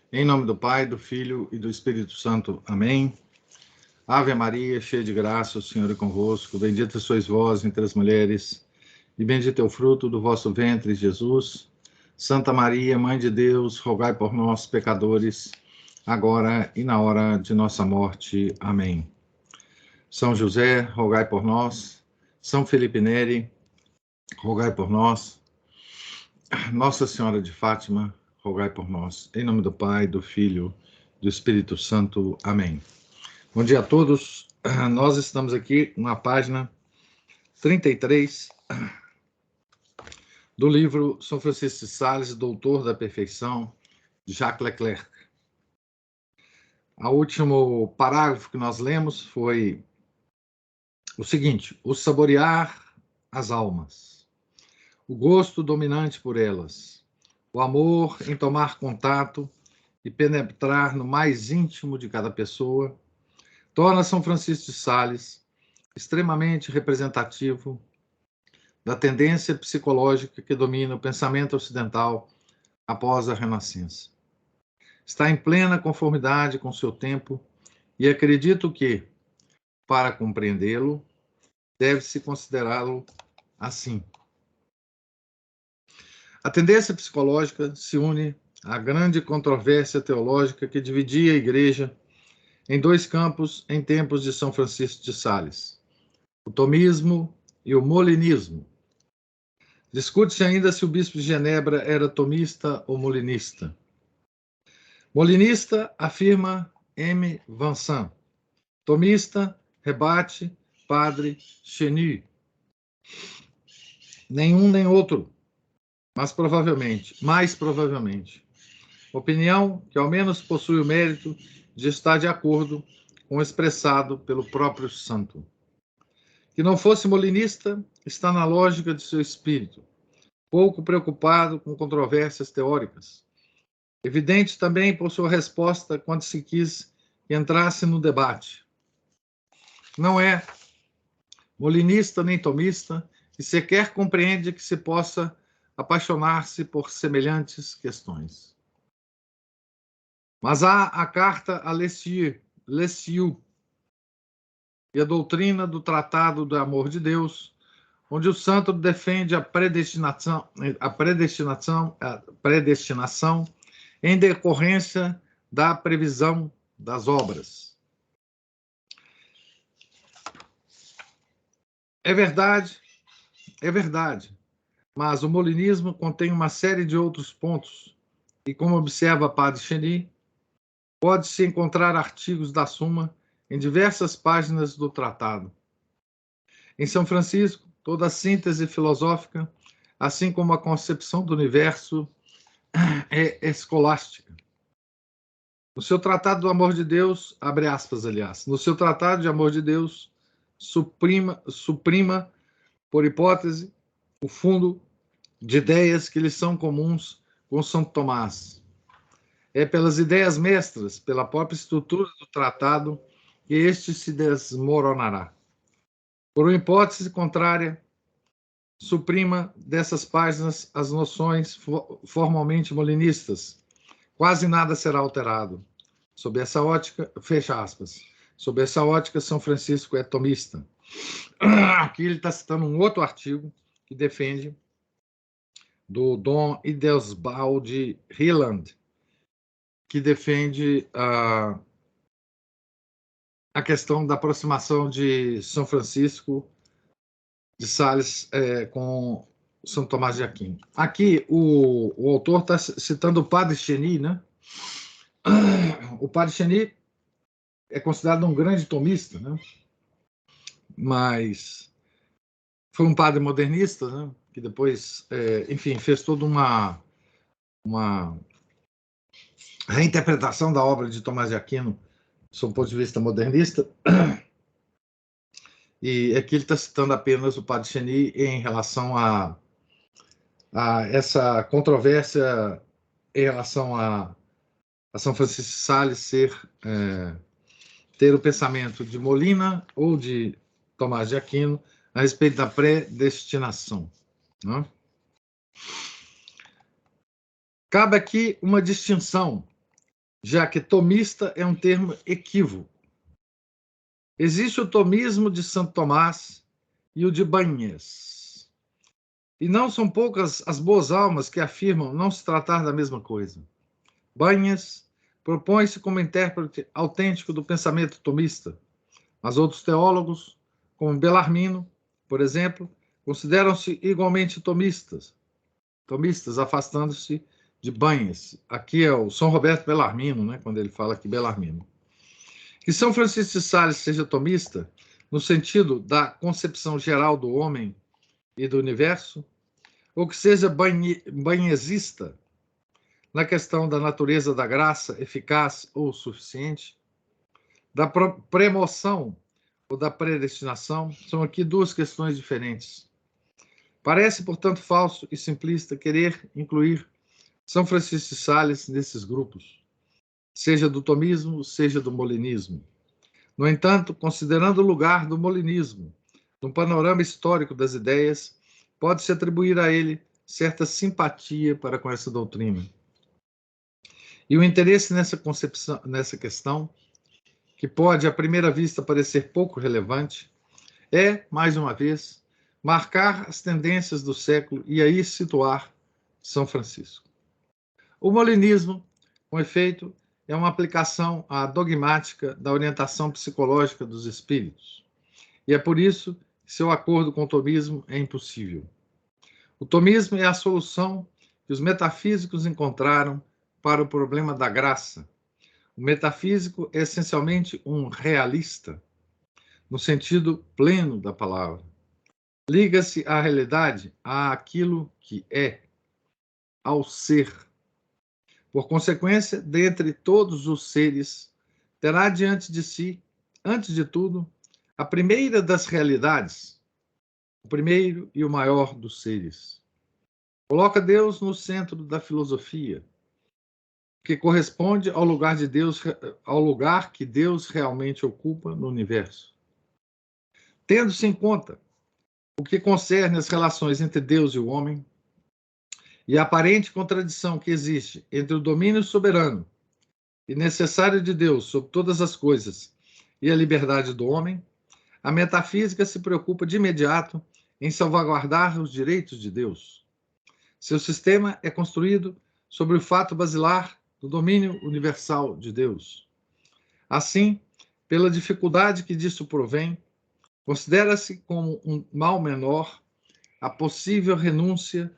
Em nome do Pai, do Filho e do Espírito Santo. Amém. Ave Maria, cheia de graça, o Senhor é convosco. Bendita sois vós entre as mulheres, e bendito é o fruto do vosso ventre, Jesus. Santa Maria, Mãe de Deus, rogai por nós, pecadores, agora e na hora de nossa morte. Amém. São José, rogai por nós. São Felipe Neri, rogai por nós. Nossa Senhora de Fátima, rogai por nós. Em nome do Pai, do Filho, do Espírito Santo. Amém. Bom dia a todos. Nós estamos aqui na página 33 do livro São Francisco de Sales, Doutor da Perfeição, de Jacques Leclerc. O último parágrafo que nós lemos foi o seguinte: o saborear as almas, o gosto dominante por elas, o amor em tomar contato e penetrar no mais íntimo de cada pessoa, torna São Francisco de Sales extremamente representativo da tendência psicológica que domina o pensamento ocidental após a Renascença. Está em plena conformidade com seu tempo e acredito que, para compreendê-lo, deve-se considerá-lo assim. A tendência psicológica se une à grande controvérsia teológica que dividia a Igreja em dois campos em tempos de São Francisco de Sales: o tomismo e o molinismo. Discute-se ainda se o bispo de Genebra era tomista ou molinista. Molinista afirma M. Vincent. Tomista rebate Padre Chenu. Nenhum nem outro, mas mais provavelmente. Opinião que ao menos possui o mérito de estar de acordo com o expressado pelo próprio santo. Que não fosse molinista está na lógica de seu espírito, pouco preocupado com controvérsias teóricas. Evidente também por sua resposta quando se quis que entrasse no debate. Não é molinista nem tomista e sequer compreende que se possa apaixonar-se por semelhantes questões. Mas há a carta a Lessieux e a doutrina do Tratado do Amor de Deus, onde o santo defende a predestinação em decorrência da previsão das obras. É verdade, mas o molinismo contém uma série de outros pontos e, como observa Padre Chenu, pode-se encontrar artigos da Suma em diversas páginas do tratado. Em São Francisco, toda a síntese filosófica, assim como a concepção do universo, é escolástica. No seu Tratado do Amor de Deus, abre aspas, aliás, no seu Tratado de Amor de Deus, suprima, por hipótese, o fundo de ideias que lhes são comuns com São Tomás. É pelas ideias mestras, pela própria estrutura do tratado, que este se desmoronará. Por uma hipótese contrária, suprima dessas páginas as noções formalmente molinistas. Quase nada será alterado. Sob essa ótica, fecha aspas, sob essa ótica, São Francisco é tomista. Aqui ele está citando um outro artigo que defende do Dom Idelsbald Hieland, que defende a questão da aproximação de São Francisco de Sales com São Tomás de Aquino. Aqui o autor está citando o Padre Chenu, né? O Padre Chenu é considerado um grande tomista, né? Mas foi um padre modernista, né? Que depois, enfim, fez toda uma reinterpretação da obra de Tomás de Aquino sob o ponto de vista modernista. E aqui ele está citando apenas o Padre Chenu em relação a essa controvérsia em relação a São Francisco de Sales ter o pensamento de Molina ou de Tomás de Aquino a respeito da predestinação. Né? Cabe aqui uma distinção já que tomista é um termo equívoco. Existe o tomismo de Santo Tomás e o de Banhas. E não são poucas as boas almas que afirmam não se tratar da mesma coisa. Banhas propõe-se como intérprete autêntico do pensamento tomista, mas outros teólogos, como Bellarmino, por exemplo, consideram-se igualmente tomistas, afastando-se de Banhas. Aqui é o São Roberto Bellarmino, né, quando ele fala aqui Bellarmino. Que São Francisco de Sales seja tomista, no sentido da concepção geral do homem e do universo, ou que seja banhesista, na questão da natureza da graça eficaz ou suficiente, da premoção ou da predestinação, são aqui duas questões diferentes. Parece, portanto, falso e simplista querer incluir São Francisco de Sales nesses grupos, seja do tomismo, seja do molinismo. No entanto, considerando o lugar do molinismo no panorama histórico das ideias, pode-se atribuir a ele certa simpatia para com essa doutrina. E o interesse nessa questão, que pode à primeira vista parecer pouco relevante, é, mais uma vez, marcar as tendências do século e aí situar São Francisco. O molinismo, com efeito, é uma aplicação à dogmática da orientação psicológica dos espíritos. E é por isso que seu acordo com o tomismo é impossível. O tomismo é a solução que os metafísicos encontraram para o problema da graça. O metafísico é essencialmente um realista, no sentido pleno da palavra. Liga-se à realidade, àquilo que é, ao ser. Por consequência, dentre todos os seres, terá diante de si, antes de tudo, a primeira das realidades, o primeiro e o maior dos seres. Coloca Deus no centro da filosofia, que corresponde ao lugar de Deus, ao lugar que Deus realmente ocupa no universo. Tendo-se em conta o que concerne as relações entre Deus e o homem, e a aparente contradição que existe entre o domínio soberano e necessário de Deus sobre todas as coisas e a liberdade do homem, a metafísica se preocupa de imediato em salvaguardar os direitos de Deus. Seu sistema é construído sobre o fato basilar do domínio universal de Deus. Assim, pela dificuldade que disso provém, considera-se como um mal menor a possível renúncia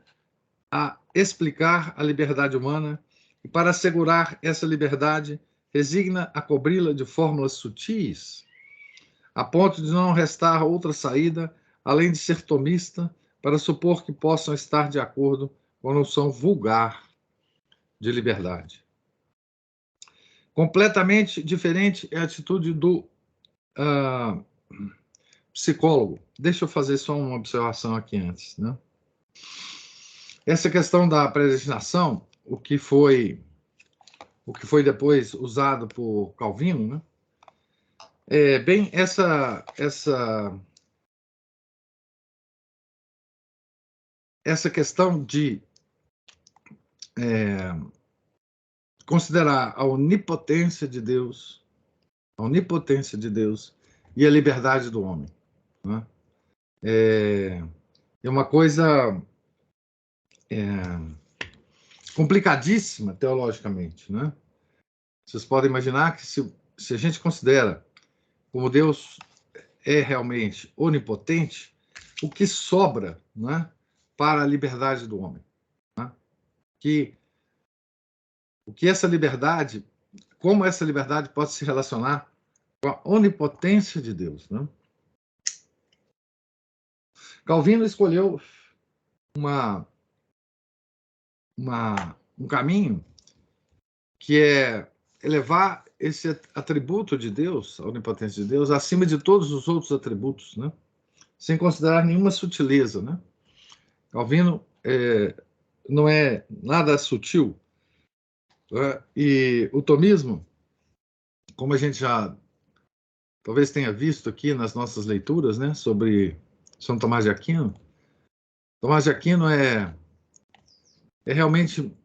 a explicar a liberdade humana e, para assegurar essa liberdade, resigna a cobri-la de fórmulas sutis, a ponto de não restar outra saída, além de ser tomista, para supor que possam estar de acordo com a noção vulgar de liberdade. Completamente diferente é a atitude do psicólogo. Deixa eu fazer só uma observação aqui antes, né? Essa questão da predestinação, o que foi depois usado por Calvino, né? Bem, essa questão de considerar a onipotência de Deus e a liberdade do homem, né? É uma coisa complicadíssima teologicamente, né? Vocês podem imaginar que se a gente considera como Deus é realmente onipotente, o que sobra, né, para a liberdade do homem, né? O que essa liberdade, como essa liberdade pode se relacionar com a onipotência de Deus, né? Calvino escolheu um caminho que é elevar esse atributo de Deus, a onipotência de Deus, acima de todos os outros atributos, né? Sem considerar nenhuma sutileza, né? Calvino não é nada sutil, né? E o tomismo, como a gente já talvez tenha visto aqui nas nossas leituras, né, sobre São Tomás de Aquino, Tomás de Aquino é realmente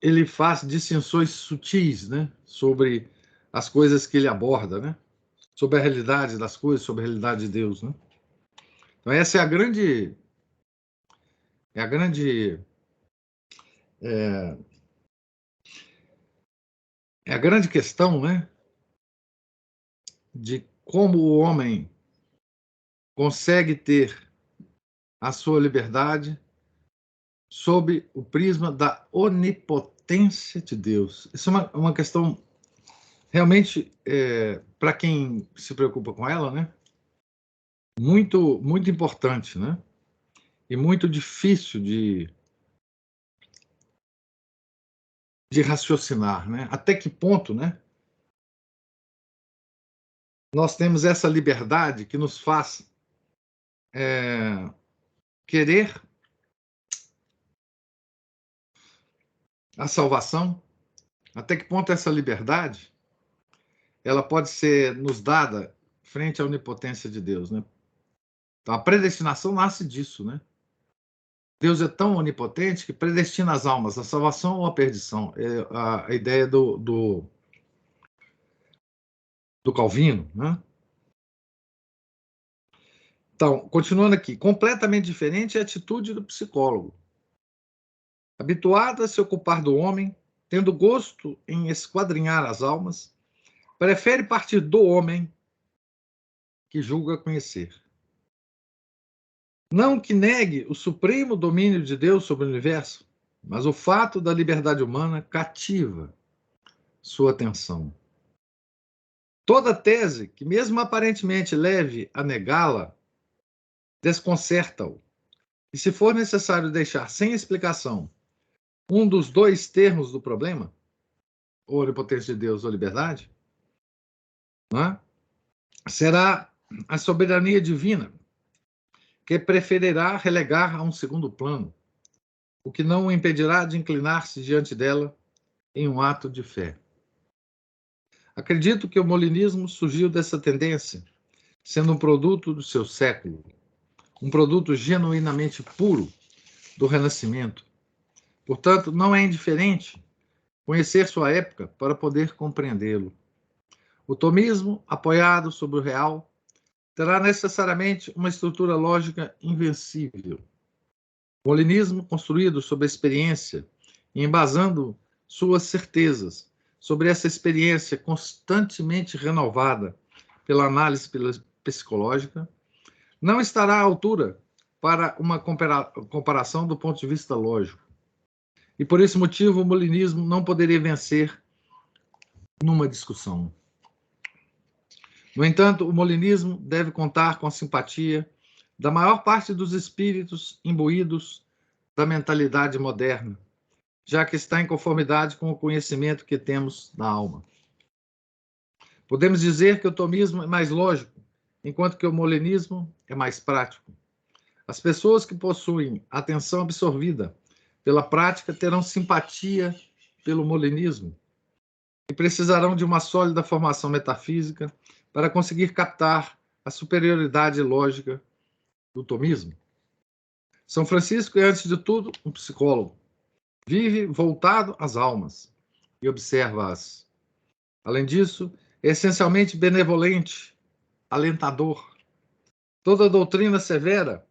ele faz distinções sutis, né, sobre as coisas que ele aborda, né, sobre a realidade das coisas, sobre a realidade de Deus, né. Então essa é a grande é, é a grande questão, né, de como o homem consegue ter a sua liberdade sob o prisma da onipotência de Deus. Isso é uma questão realmente, para quem se preocupa com ela, né, muito, muito importante, né, e muito difícil de raciocinar, né? Até que ponto, né, nós temos essa liberdade que nos faz querer a salvação? Até que ponto essa liberdade ela pode ser nos dada frente à onipotência de Deus, né? Então, a predestinação nasce disso, né? Deus é tão onipotente que predestina as almas, a salvação ou a perdição. É a ideia do Calvino, né? Então, continuando aqui, completamente diferente é a atitude do psicólogo. Habituado a se ocupar do homem, tendo gosto em esquadrinhar as almas, prefere partir do homem que julga conhecer. Não que negue o supremo domínio de Deus sobre o universo, mas o fato da liberdade humana cativa sua atenção. Toda tese que, mesmo aparentemente leve a negá-la, desconcerta-o. E se for necessário deixar sem explicação um dos dois termos do problema, ou onipotência de Deus ou liberdade, não é? Será a soberania divina, que preferirá relegar a um segundo plano, o que não o impedirá de inclinar-se diante dela em um ato de fé. Acredito que o molinismo surgiu dessa tendência, sendo um produto do seu século, um produto genuinamente puro do Renascimento. Portanto, não é indiferente conhecer sua época para poder compreendê-lo. O tomismo, apoiado sobre o real, terá necessariamente uma estrutura lógica invencível. O molinismo, construído sobre a experiência e embasando suas certezas sobre essa experiência constantemente renovada pela análise psicológica, não estará à altura para uma comparação do ponto de vista lógico. E por esse motivo, o molinismo não poderia vencer numa discussão. No entanto, o molinismo deve contar com a simpatia da maior parte dos espíritos imbuídos da mentalidade moderna, já que está em conformidade com o conhecimento que temos da alma. Podemos dizer que o tomismo é mais lógico, enquanto que o molinismo é mais prático. As pessoas que possuem atenção absorvida pela prática terão simpatia pelo molinismo e precisarão de uma sólida formação metafísica para conseguir captar a superioridade lógica do tomismo. São Francisco é, antes de tudo, um psicólogo. Vive voltado às almas e observa-as. Além disso, é essencialmente benevolente, alentador. Toda doutrina severa,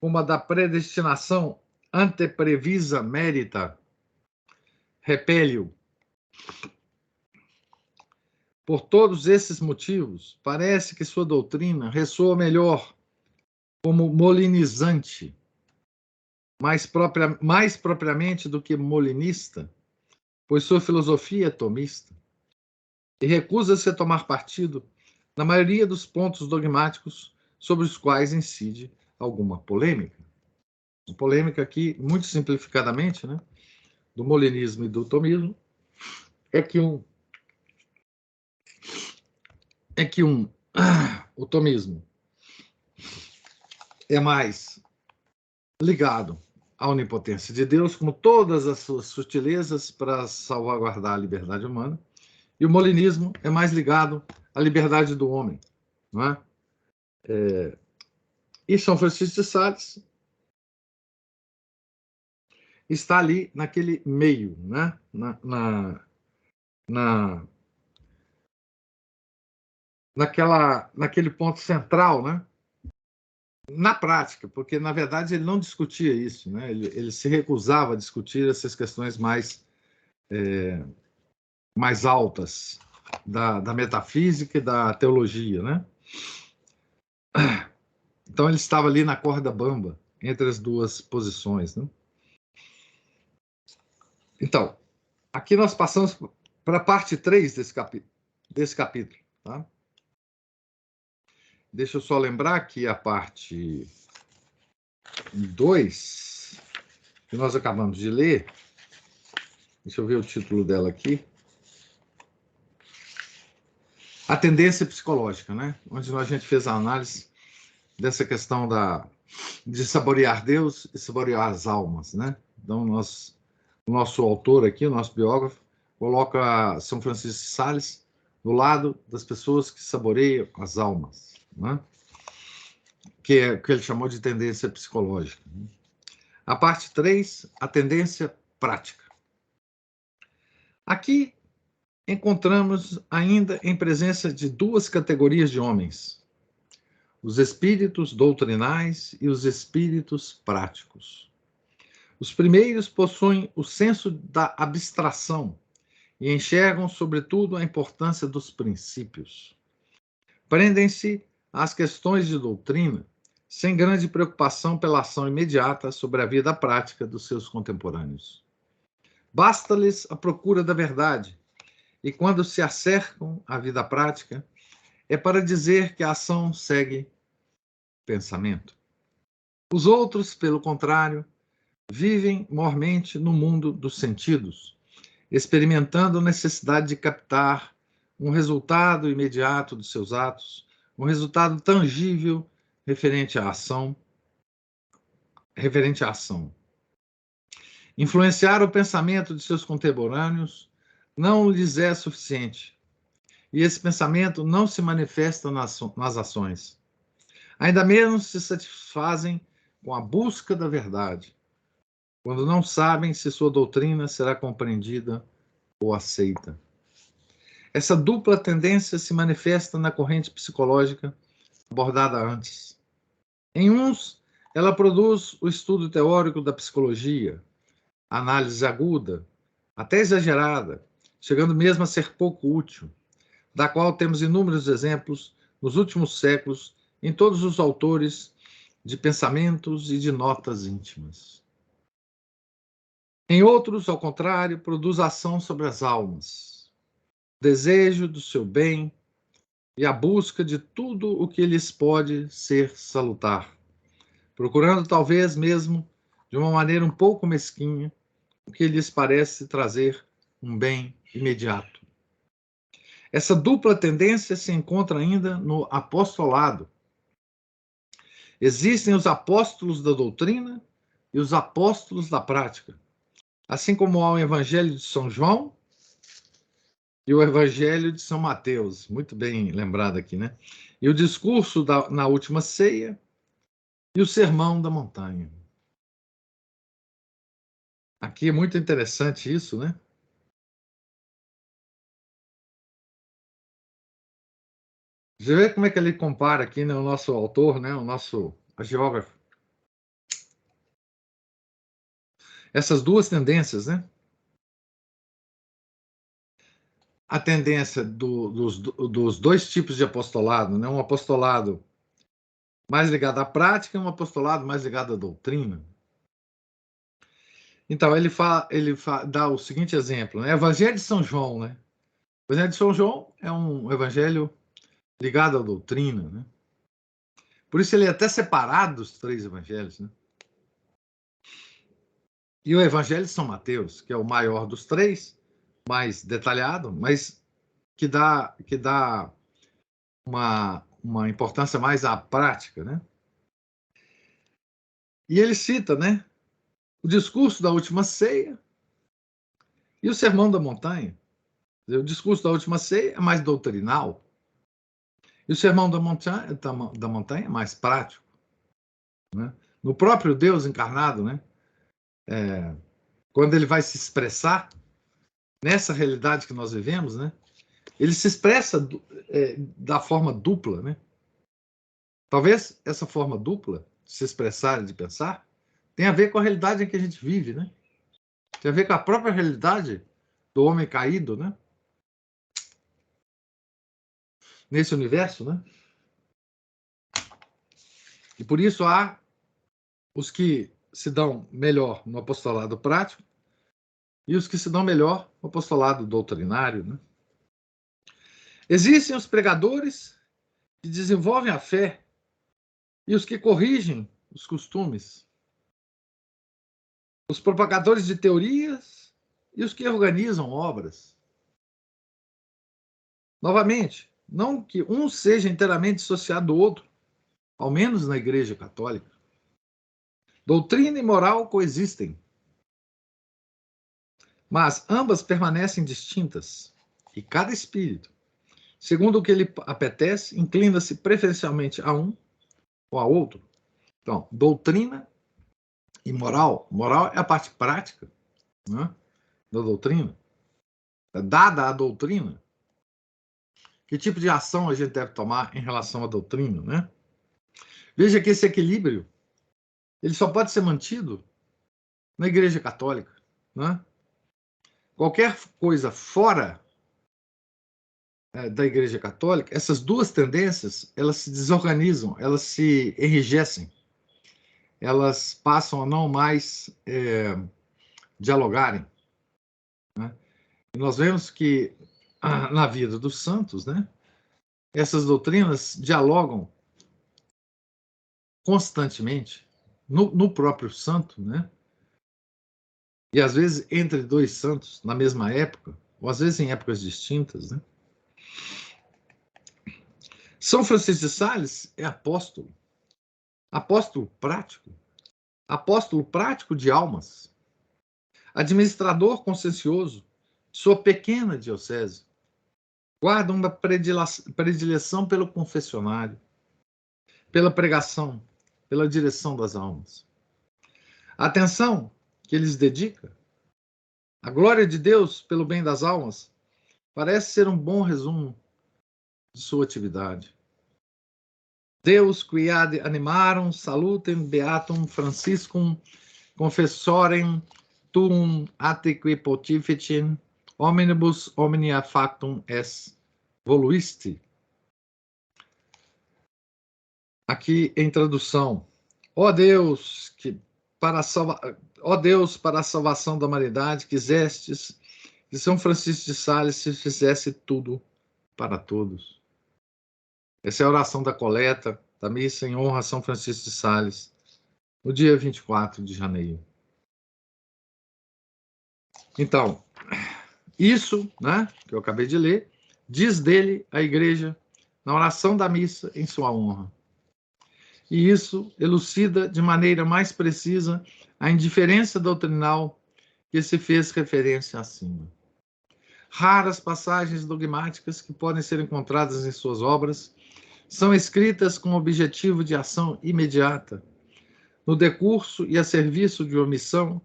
como a da predestinação anteprevisa mérita, repele-o. Por todos esses motivos, parece que sua doutrina ressoa melhor como molinizante, mais propriamente do que molinista, pois sua filosofia é tomista, e recusa-se a tomar partido na maioria dos pontos dogmáticos sobre os quais incide alguma polêmica. A polêmica aqui, muito simplificadamente, né, do molinismo e do tomismo, é que o tomismo é mais ligado à onipotência de Deus, como todas as suas sutilezas para salvaguardar a liberdade humana, e o molinismo é mais ligado à liberdade do homem, não é? E São Francisco de Sales está ali naquele meio, né? Naquele ponto central, né? Na prática, porque, na verdade, ele não discutia isso, né? Ele se recusava a discutir essas questões mais altas da metafísica e da teologia, né? Então, ele estava ali na corda bamba, entre as duas posições, né? Então, aqui nós passamos para a parte 3 desse capítulo, tá? Deixa eu só lembrar que a parte 2, que nós acabamos de ler, deixa eu ver o título dela aqui, a tendência psicológica, né? Onde a gente fez a análise dessa questão de saborear Deus e saborear as almas, né? Então, o nosso autor aqui, o nosso biógrafo, coloca São Francisco de Sales do lado das pessoas que saboreiam as almas, né? Que é o que ele chamou de tendência psicológica. A parte 3, a tendência prática. Aqui encontramos ainda em presença de duas categorias de homens: os espíritos doutrinais e os espíritos práticos. Os primeiros possuem o senso da abstração e enxergam, sobretudo, a importância dos princípios. Prendem-se às questões de doutrina, sem grande preocupação pela ação imediata sobre a vida prática dos seus contemporâneos. Basta-lhes a procura da verdade, e quando se acercam à vida prática, é para dizer que a ação segue pensamento. Os outros, pelo contrário, vivem mormente no mundo dos sentidos, experimentando a necessidade de captar um resultado imediato dos seus atos, um resultado tangível referente à ação. Influenciar o pensamento de seus contemporâneos não lhes é suficiente, e esse pensamento não se manifesta nas ações. Ainda menos se satisfazem com a busca da verdade, quando não sabem se sua doutrina será compreendida ou aceita. Essa dupla tendência se manifesta na corrente psicológica abordada antes. Em uns, ela produz o estudo teórico da psicologia, a análise aguda, até exagerada, chegando mesmo a ser pouco útil, da qual temos inúmeros exemplos nos últimos séculos em todos os autores de pensamentos e de notas íntimas. Em outros, ao contrário, produz ação sobre as almas, desejo do seu bem e a busca de tudo o que lhes pode ser salutar, procurando talvez mesmo, de uma maneira um pouco mesquinha, o que lhes parece trazer um bem imediato. Essa dupla tendência se encontra ainda no apostolado. Existem os apóstolos da doutrina e os apóstolos da prática, assim como há o Evangelho de São João e o Evangelho de São Mateus, muito bem lembrado aqui, né? E o discurso na última ceia e o Sermão da Montanha. Aqui é muito interessante isso, né? Você vê como é que ele compara aqui, né, o nosso autor, né, o nosso geógrafo. Essas duas tendências, né? A tendência dos dois tipos de apostolado, né? Um apostolado mais ligado à prática e um apostolado mais ligado à doutrina. Então, dá o seguinte exemplo, né? Evangelho de São João, né? O Evangelho de São João é um evangelho ligado à doutrina, né? Por isso ele é até separado dos três evangelhos, né? E o Evangelho de São Mateus, que é o maior dos três, mais detalhado, mas que dá uma importância mais à prática, né? E ele cita, né, o discurso da última ceia e o sermão da montanha. O discurso da última ceia é mais doutrinal e o sermão da montanha é mais prático, né? No próprio Deus encarnado, né? quando ele vai se expressar nessa realidade que nós vivemos, né? Ele se expressa da forma dupla, né? Talvez essa forma dupla de se expressar e de pensar tenha a ver com a realidade em que a gente vive, né? Tem a ver com a própria realidade do homem caído, né? Nesse universo, né? E por isso há os que se dão melhor no apostolado prático e os que se dão melhor no apostolado doutrinário, né? Existem os pregadores que desenvolvem a fé e os que corrigem os costumes, os propagadores de teorias e os que organizam obras. Novamente, não que um seja inteiramente dissociado do outro, ao menos na Igreja Católica. Doutrina e moral coexistem, mas ambas permanecem distintas, e cada espírito, segundo o que lhe apetece, inclina-se preferencialmente a um ou a outro. Então, doutrina e moral. Moral é a parte prática, né, da doutrina. Dada a doutrina, que tipo de ação a gente deve tomar em relação à doutrina, né? Veja que esse equilíbrio ele só pode ser mantido na Igreja Católica, né? Qualquer coisa fora da Igreja Católica, essas duas tendências, elas se desorganizam, elas se enrijecem, elas passam a não mais dialogarem, né? E nós vemos que na vida dos santos, né, essas doutrinas dialogam constantemente no próprio santo, né? E às vezes entre dois santos na mesma época, ou às vezes em épocas distintas, né? São Francisco de Sales é apóstolo, apóstolo prático de almas, administrador consciencioso de sua pequena diocese, guarda uma predileção pelo confessionário, pela pregação, pela direção das almas. A atenção que eles dedica à glória de Deus pelo bem das almas parece ser um bom resumo de sua atividade. Deus qui ad animarum salutem beatum Franciscum confessorem tuum atque pontificem omnibus omnia factum es voluisti. Aqui em tradução. Ó Deus, ó Deus, para a salvação da humanidade, quisestes que São Francisco de Sales se fizesse tudo para todos. Essa é a oração da coleta da missa em honra a São Francisco de Sales, no dia 24 de janeiro. Então, isso, né, que eu acabei de ler, diz dele a Igreja na oração da missa em sua honra. E isso elucida de maneira mais precisa a indiferença doutrinal que se fez referência acima. Raras passagens dogmáticas que podem ser encontradas em suas obras são escritas com o objetivo de ação imediata, no decurso e a serviço de omissão,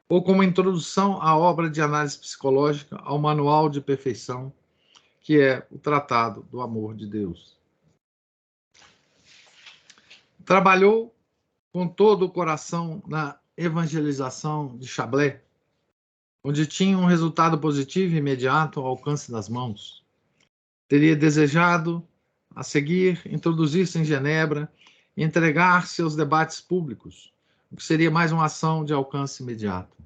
ou como introdução à obra de análise psicológica, ao manual de perfeição, que é o Tratado do Amor de Deus. Trabalhou com todo o coração na evangelização de Chablais, onde tinha um resultado positivo e imediato ao alcance das mãos. Teria desejado, a seguir, introduzir-se em Genebra e entregar-se aos debates públicos, o que seria mais uma ação de alcance imediato.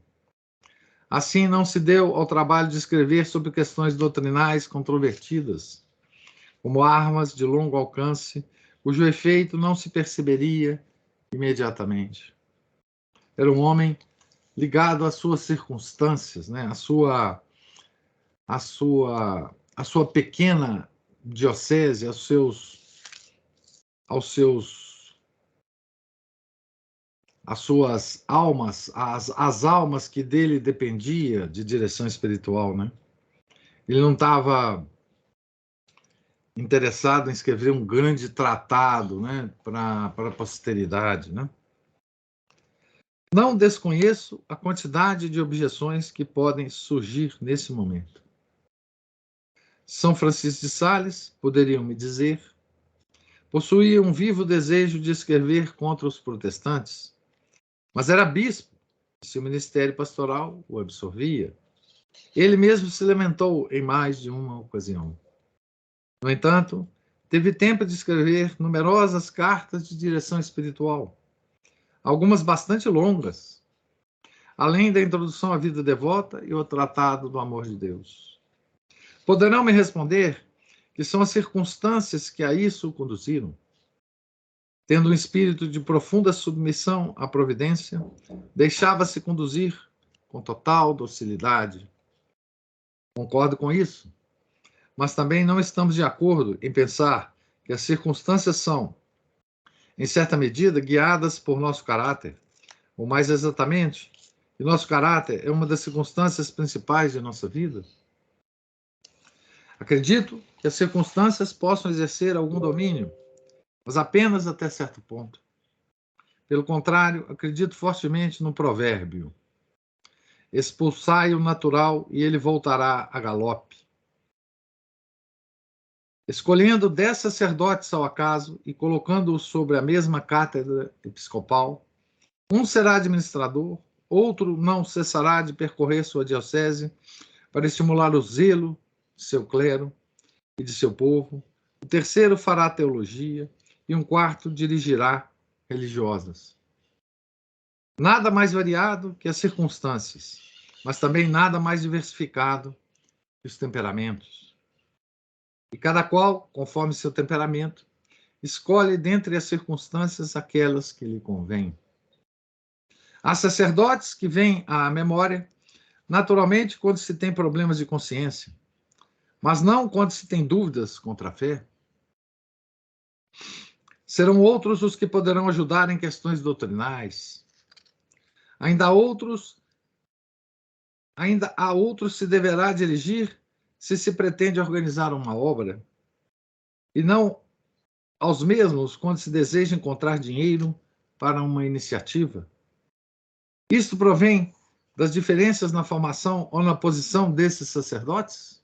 Assim, não se deu ao trabalho de escrever sobre questões doutrinais controvertidas, como armas de longo alcance, cujo efeito não se perceberia imediatamente. Era um homem ligado às suas circunstâncias, né? à sua pequena diocese, às suas almas, as almas que dele dependia de direção espiritual, né? Ele não estava interessado em escrever um grande tratado, né, para a posteridade, né? Não desconheço a quantidade de objeções que podem surgir nesse momento. São Francisco de Sales, poderiam me dizer, possuía um vivo desejo de escrever contra os protestantes, mas era bispo e seu ministério pastoral o absorvia. Ele mesmo se lamentou em mais de uma ocasião. No entanto, teve tempo de escrever numerosas cartas de direção espiritual, algumas bastante longas, além da introdução à vida devota e o tratado do amor de Deus. Poderão me responder que são as circunstâncias que a isso o conduziram. Tendo um espírito de profunda submissão à providência, deixava-se conduzir com total docilidade. Concordo com isso, mas também não estamos de acordo em pensar que as circunstâncias são, em certa medida, guiadas por nosso caráter, ou mais exatamente, que nosso caráter é uma das circunstâncias principais de nossa vida. Acredito que as circunstâncias possam exercer algum domínio, mas apenas até certo ponto. Pelo contrário, acredito fortemente no provérbio: expulsai o natural e ele voltará a galope. Escolhendo 10 sacerdotes ao acaso e colocando-os sobre a mesma cátedra episcopal, um será administrador, outro não cessará de percorrer sua diocese para estimular o zelo de seu clero e de seu povo, o terceiro fará teologia e um quarto dirigirá religiosas. Nada mais variado que as circunstâncias, mas também nada mais diversificado que os temperamentos. E cada qual, conforme seu temperamento, escolhe dentre as circunstâncias aquelas que lhe convêm. Há sacerdotes que vêm à memória, naturalmente, quando se tem problemas de consciência, mas não quando se tem dúvidas contra a fé. Serão outros os que poderão ajudar em questões doutrinais. Ainda há outros se deverá dirigir se pretende organizar uma obra, e não aos mesmos quando se deseja encontrar dinheiro para uma iniciativa. Isto provém das diferenças na formação ou na posição desses sacerdotes?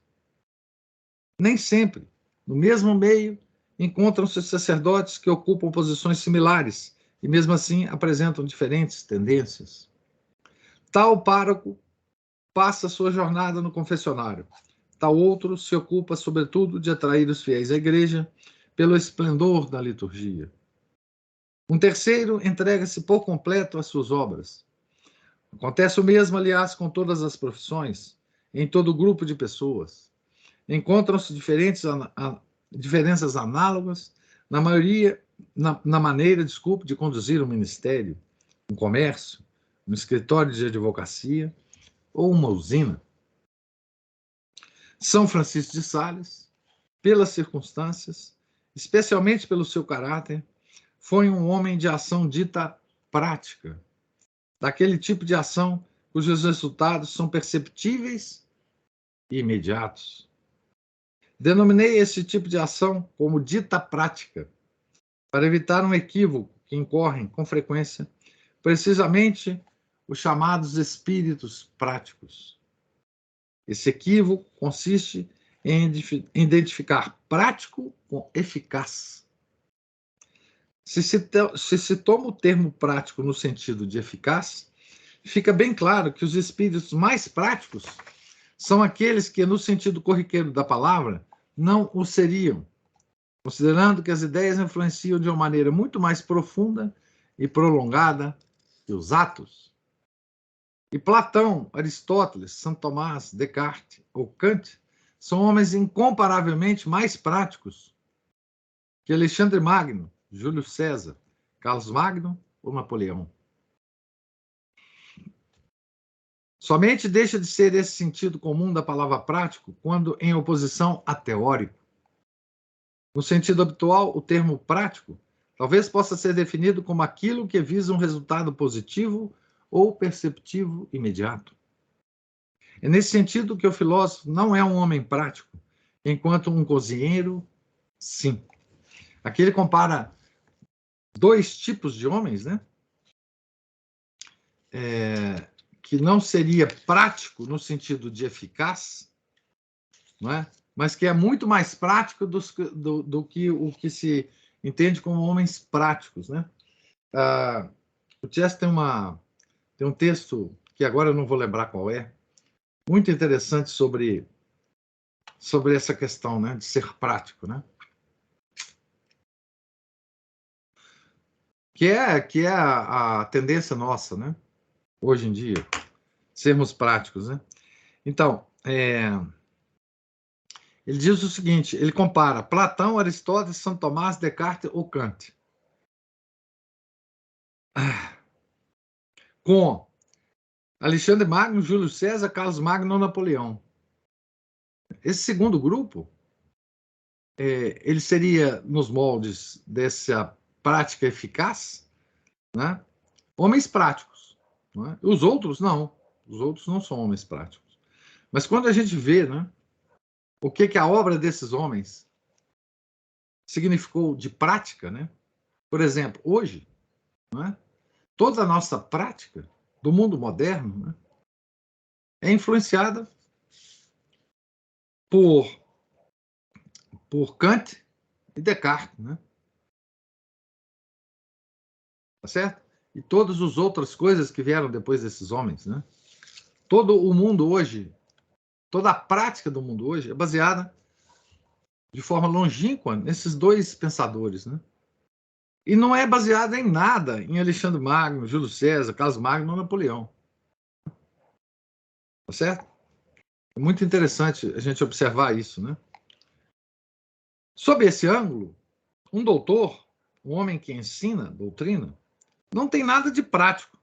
Nem sempre, no mesmo meio, encontram-se sacerdotes que ocupam posições similares e, mesmo assim, apresentam diferentes tendências. Tal pároco passa sua jornada no confessionário. Tal outro se ocupa, sobretudo, de atrair os fiéis à igreja pelo esplendor da liturgia. Um terceiro entrega-se por completo às suas obras. Acontece o mesmo, aliás, com todas as profissões, em todo grupo de pessoas. Encontram-se diferenças análogas na maneira, de conduzir um ministério, um comércio, um escritório de advocacia ou uma usina. São Francisco de Sales, pelas circunstâncias, especialmente pelo seu caráter, foi um homem de ação dita prática, daquele tipo de ação cujos resultados são perceptíveis e imediatos. Denominei esse tipo de ação como dita prática, para evitar um equívoco que incorrem com frequência precisamente os chamados espíritos práticos. Esse equívoco consiste em identificar prático com eficaz. Se se toma o termo prático no sentido de eficaz, fica bem claro que os espíritos mais práticos são aqueles que, no sentido corriqueiro da palavra, não o seriam, considerando que as ideias influenciam de uma maneira muito mais profunda e prolongada que os atos. E Platão, Aristóteles, Santo Tomás, Descartes ou Kant são homens incomparavelmente mais práticos que Alexandre Magno, Júlio César, Carlos Magno ou Napoleão. Somente deixa de ser esse sentido comum da palavra prático quando em oposição a teórico. No sentido habitual, o termo prático talvez possa ser definido como aquilo que visa um resultado positivo ou perceptivo imediato. É nesse sentido que o filósofo não é um homem prático, enquanto um cozinheiro, sim. Aqui ele compara dois tipos de homens, né? que não seria prático no sentido de eficaz, não é? Mas que é muito mais prático do que o que se entende como homens práticos, né? O Chess tem um texto, que agora eu não vou lembrar qual é, muito interessante sobre essa questão, né, de ser prático, né? Que é a tendência nossa, né? Hoje em dia, sermos práticos, né? Então, ele diz o seguinte, ele compara Platão, Aristóteles, São Tomás, Descartes ou Kant com Alexandre Magno, Júlio César, Carlos Magno ou Napoleão. Esse segundo grupo, ele seria, nos moldes dessa prática eficaz, né? Homens práticos. Né? Os outros, não. Os outros não são homens práticos. Mas quando a gente vê, né, o que a obra desses homens significou de prática, né? Por exemplo, hoje, né, toda a nossa prática do mundo moderno, né, é influenciada por Kant e Descartes, né? Tá certo? E todas as outras coisas que vieram depois desses homens, né? Todo o mundo hoje, toda a prática do mundo hoje é baseada de forma longínqua nesses dois pensadores, né? E não é baseada em nada em Alexandre Magno, Júlio César, Carlos Magno ou Napoleão. Tá certo? É muito interessante a gente observar isso, né? Sob esse ângulo, um doutor, um homem que ensina doutrina, não tem nada de prático.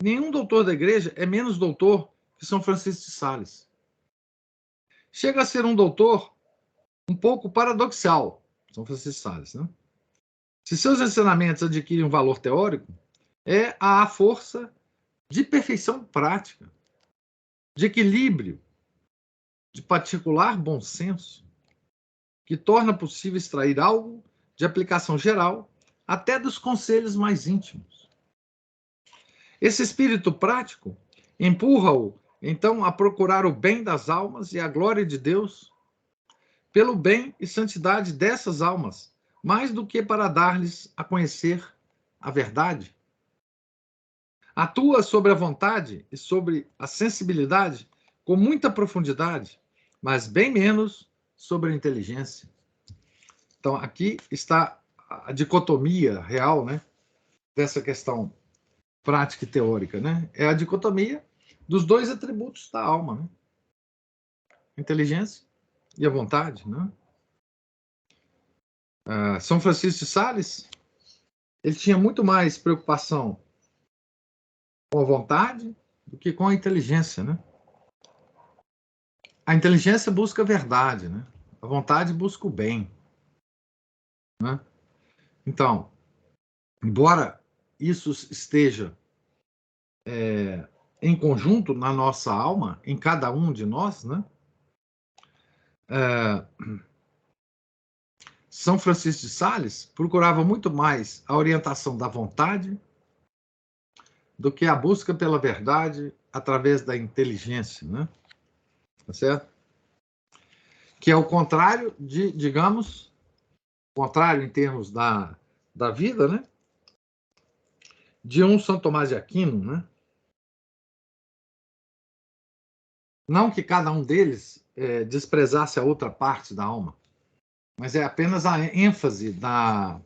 Nenhum doutor da igreja é menos doutor que São Francisco de Sales. Chega a ser um doutor um pouco paradoxal, São Francisco de Sales, né? Se seus ensinamentos adquirem um valor teórico, é a força de perfeição prática, de equilíbrio, de particular bom senso, que torna possível extrair algo de aplicação geral, até dos conselhos mais íntimos. Esse espírito prático empurra-o, então, a procurar o bem das almas e a glória de Deus, pelo bem e santidade dessas almas, mais do que para dar-lhes a conhecer a verdade. Atua sobre a vontade e sobre a sensibilidade com muita profundidade, mas bem menos sobre a inteligência. Então, aqui está a dicotomia real, né, dessa questão prática e teórica, né? É a dicotomia dos dois atributos da alma, né? A inteligência e a vontade, né? São Francisco de Sales, ele tinha muito mais preocupação com a vontade do que com a inteligência, né? A inteligência busca a verdade, né? A vontade busca o bem, né? Então, embora isso esteja em conjunto na nossa alma, em cada um de nós, né? São Francisco de Sales procurava muito mais a orientação da vontade do que a busca pela verdade através da inteligência, né? Tá certo? Que é o contrário de, digamos, contrário em termos da vida, né? De um São Tomás de Aquino, né? Não que cada um deles desprezasse a outra parte da alma, mas é apenas a ênfase da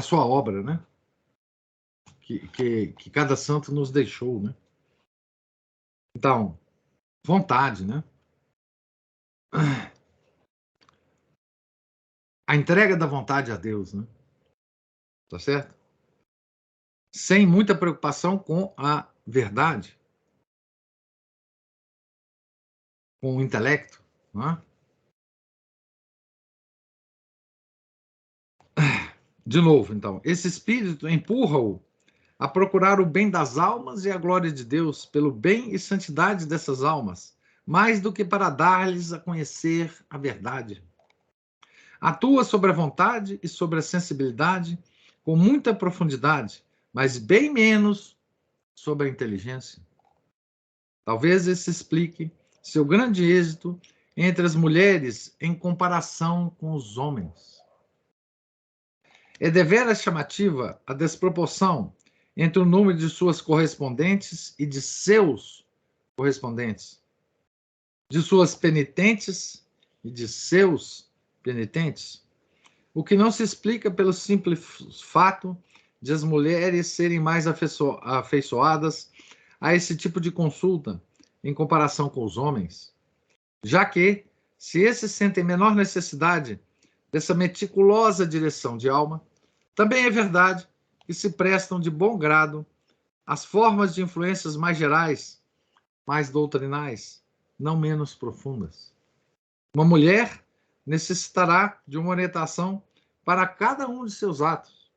sua obra, né? Que cada santo nos deixou, né? Então, vontade, né? A entrega da vontade a Deus, né? Tá certo? Sem muita preocupação com a verdade, com o intelecto, né? De novo, então, esse espírito empurra-o a procurar o bem das almas e a glória de Deus pelo bem e santidade dessas almas, mais do que para dar-lhes a conhecer a verdade. Atua sobre a vontade e sobre a sensibilidade com muita profundidade, mas bem menos sobre a inteligência. Talvez isso explique seu grande êxito entre as mulheres em comparação com os homens. É deveras chamativa a desproporção entre o número de suas correspondentes e de seus correspondentes, de suas penitentes e de seus penitentes, o que não se explica pelo simples fato de as mulheres serem mais afeiçoadas a esse tipo de consulta em comparação com os homens, já que, se esses sentem menor necessidade dessa meticulosa direção de alma, também é verdade que se prestam de bom grado às formas de influências mais gerais, mais doutrinais, não menos profundas. Uma mulher necessitará de uma orientação para cada um de seus atos.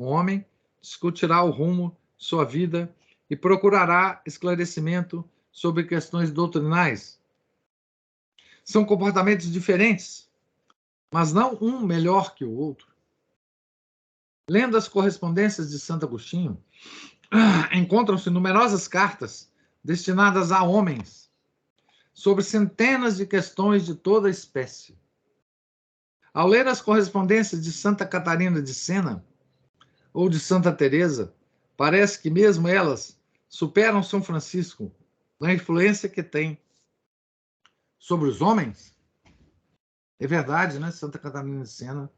Um homem discutirá o rumo de sua vida e procurará esclarecimento sobre questões doutrinais. São comportamentos diferentes, mas não um melhor que o outro. Lendo as correspondências de Santo Agostinho, encontram-se numerosas cartas destinadas a homens sobre centenas de questões de toda espécie. Ao ler as correspondências de Santa Catarina de Sena ou de Santa Teresa, parece que mesmo elas superam São Francisco na influência que tem sobre os homens. É verdade, né? Santa Catarina de Sena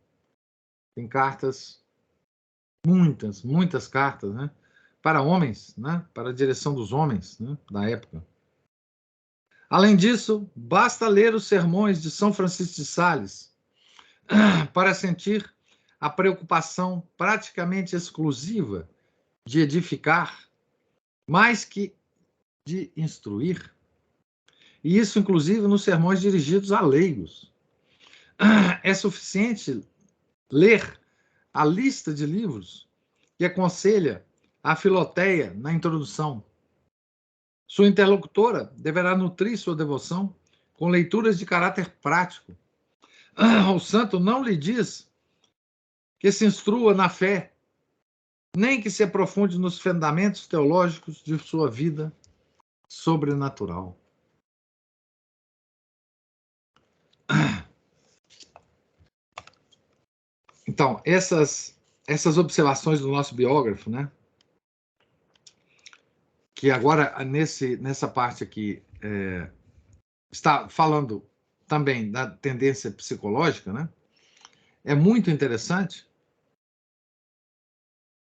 tem cartas, muitas cartas, né? Para homens, né? Para a direção dos homens, né? Da época. Além disso, basta ler os sermões de São Francisco de Sales para sentir a preocupação praticamente exclusiva de edificar, mais que de instruir. E isso, inclusive, nos sermões dirigidos a leigos. É suficiente ler a lista de livros que aconselha a Filoteia na introdução. Sua interlocutora deverá nutrir sua devoção com leituras de caráter prático. O santo não lhe diz que se instrua na fé, nem que se aprofunde nos fundamentos teológicos de sua vida sobrenatural. Então, essas observações do nosso biógrafo, né? Que agora, nessa parte aqui, está falando também da tendência psicológica, né? É muito interessante,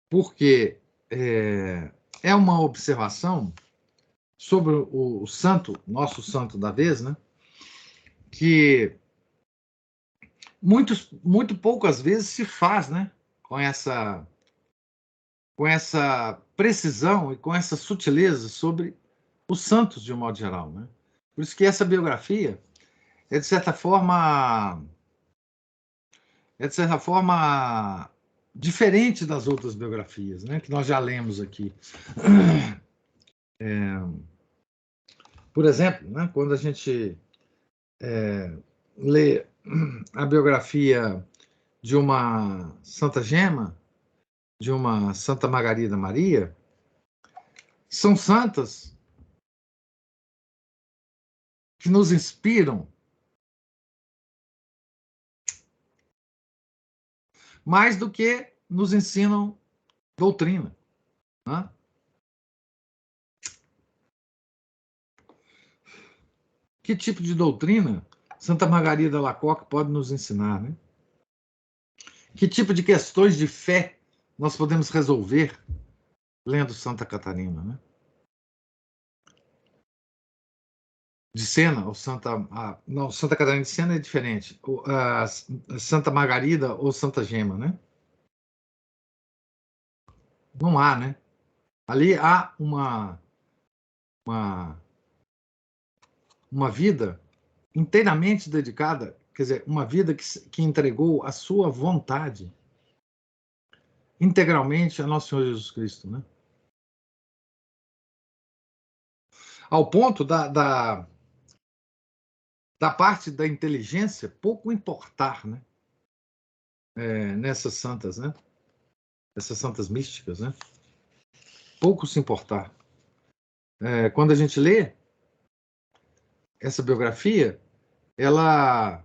porque é uma observação sobre o santo, nosso santo da vez, né? Que muito poucas vezes se faz, né? Com essa precisão e com essa sutileza sobre os santos de um modo geral, né? Por isso que essa biografia é de certa forma diferente das outras biografias, né? Que nós já lemos aqui. Por exemplo, né? Quando a gente lê a biografia de uma Santa Gema, de uma Santa Margarida Maria, são santas que nos inspiram mais do que nos ensinam doutrina, né? Que tipo de doutrina Santa Margarida Alacoque pode nos ensinar, né? Que tipo de questões de fé nós podemos resolver lendo Santa Catarina, né? De Sena, ou não, Santa Catarina de Sena é diferente. Santa Margarida ou Santa Gema, né? Não há, né? Ali há uma vida inteiramente dedicada, quer dizer, uma vida que entregou a sua vontade integralmente a nosso Senhor Jesus Cristo, né? Ao ponto da parte da inteligência pouco importar, né? Nessas santas, né? Essas santas místicas, né? pouco se importar. Quando a gente lê essa biografia, ela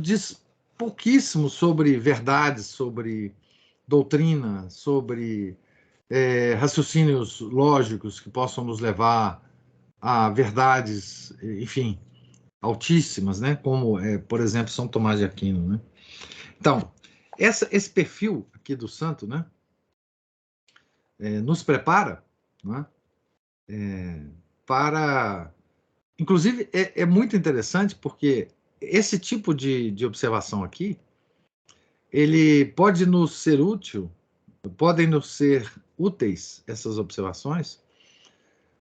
diz pouquíssimo sobre verdades, sobre doutrina, sobre raciocínios lógicos que possam nos levar a verdades, enfim, altíssimas, né? Como, por exemplo, São Tomás de Aquino, né? Então, esse perfil aqui do santo, né? Nos prepara, né? Para... Inclusive, é muito interessante porque esse tipo de observação aqui, ele pode nos ser útil, podem nos ser úteis, essas observações,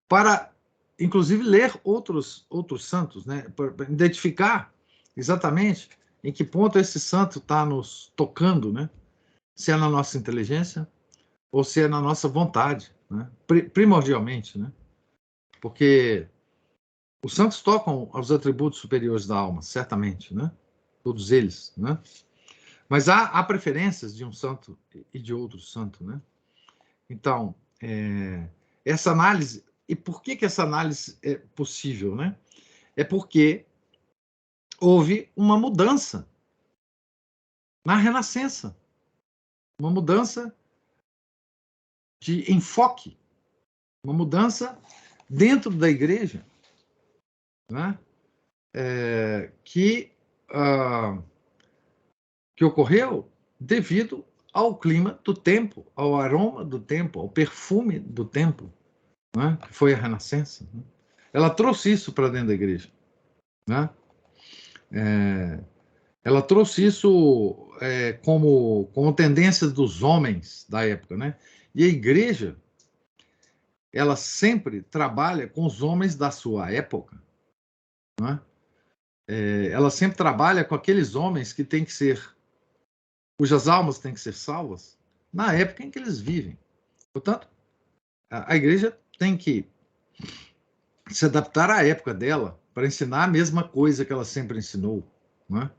para, inclusive, ler outros santos, né? Para identificar exatamente em que ponto esse santo está nos tocando, né? Se é na nossa inteligência ou se é na nossa vontade, né? Primordialmente, né? Porque os santos tocam aos atributos superiores da alma, certamente, né? Todos eles, né? Mas há preferências de um santo e de outro santo, né? Então, essa análise... E por que essa análise é possível, né? É porque houve uma mudança na Renascença, uma mudança de enfoque, uma mudança dentro da igreja, né? Que ocorreu devido ao clima do tempo, ao aroma do tempo, ao perfume do tempo, né? Que foi a Renascença, né? Ela trouxe isso para dentro da igreja, né? Ela trouxe isso como tendências dos homens da época, né? E a igreja, ela sempre trabalha com os homens da sua época, né? Ela sempre trabalha com aqueles homens que têm que ser, cujas almas têm que ser salvas na época em que eles vivem. Portanto, a igreja tem que se adaptar à época dela para ensinar a mesma coisa que ela sempre ensinou, né?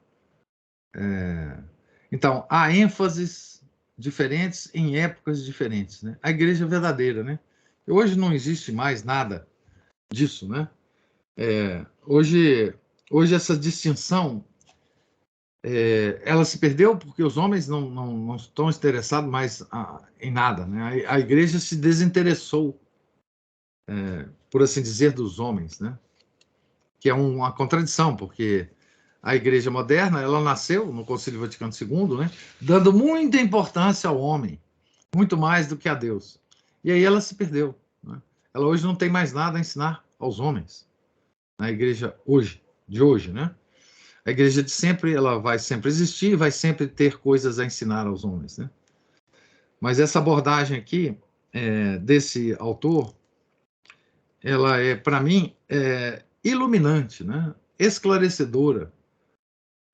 Então, há ênfases diferentes em épocas diferentes, né? A igreja verdadeira, né? Hoje não existe mais nada disso, né? Hoje essa distinção ela se perdeu porque os homens não estão interessados mais em nada, né? A igreja se desinteressou, por assim dizer, dos homens, né? Que é uma contradição, porque a igreja moderna, ela nasceu no Concílio Vaticano II, né? Dando muita importância ao homem, muito mais do que a Deus. E aí ela se perdeu, né? Ela hoje não tem mais nada a ensinar aos homens, na igreja de hoje, né? A igreja de sempre, ela vai sempre existir, vai sempre ter coisas a ensinar aos homens, né? Mas essa abordagem aqui, desse autor, ela para mim, iluminante, né? Esclarecedora,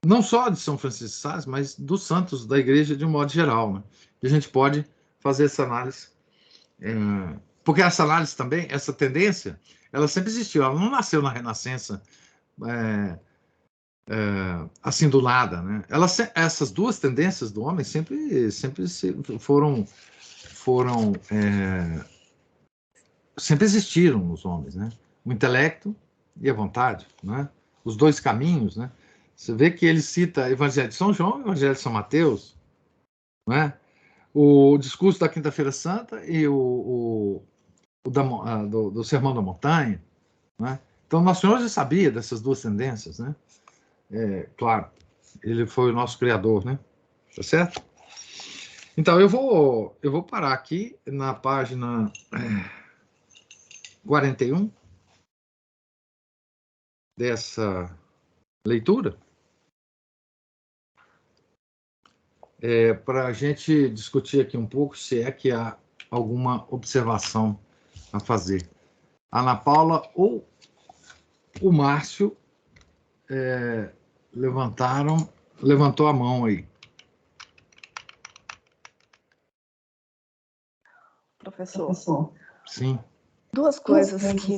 não só de São Francisco de Sales, mas dos santos da igreja de um modo geral, né? E a gente pode fazer essa análise, porque essa análise também, essa tendência, ela sempre existiu, ela não nasceu na Renascença, assim do nada, né? Essas duas tendências do homem sempre sempre existiram nos homens, né? O intelecto e a vontade, né? Os dois caminhos, né? Você vê que ele cita Evangelho de São João e Evangelho de São Mateus, né? O discurso da Quinta-feira Santa e do Sermão da Montanha, né? Então, Nosso Senhor já sabia dessas duas tendências, né? Claro, ele foi o nosso criador, né? Tá certo? Então, eu vou parar aqui na página 41 dessa leitura, para a gente discutir aqui um pouco se é que há alguma observação a fazer. A Ana Paula ou o Márcio levantou a mão aí. Professor. Sim. Duas coisas que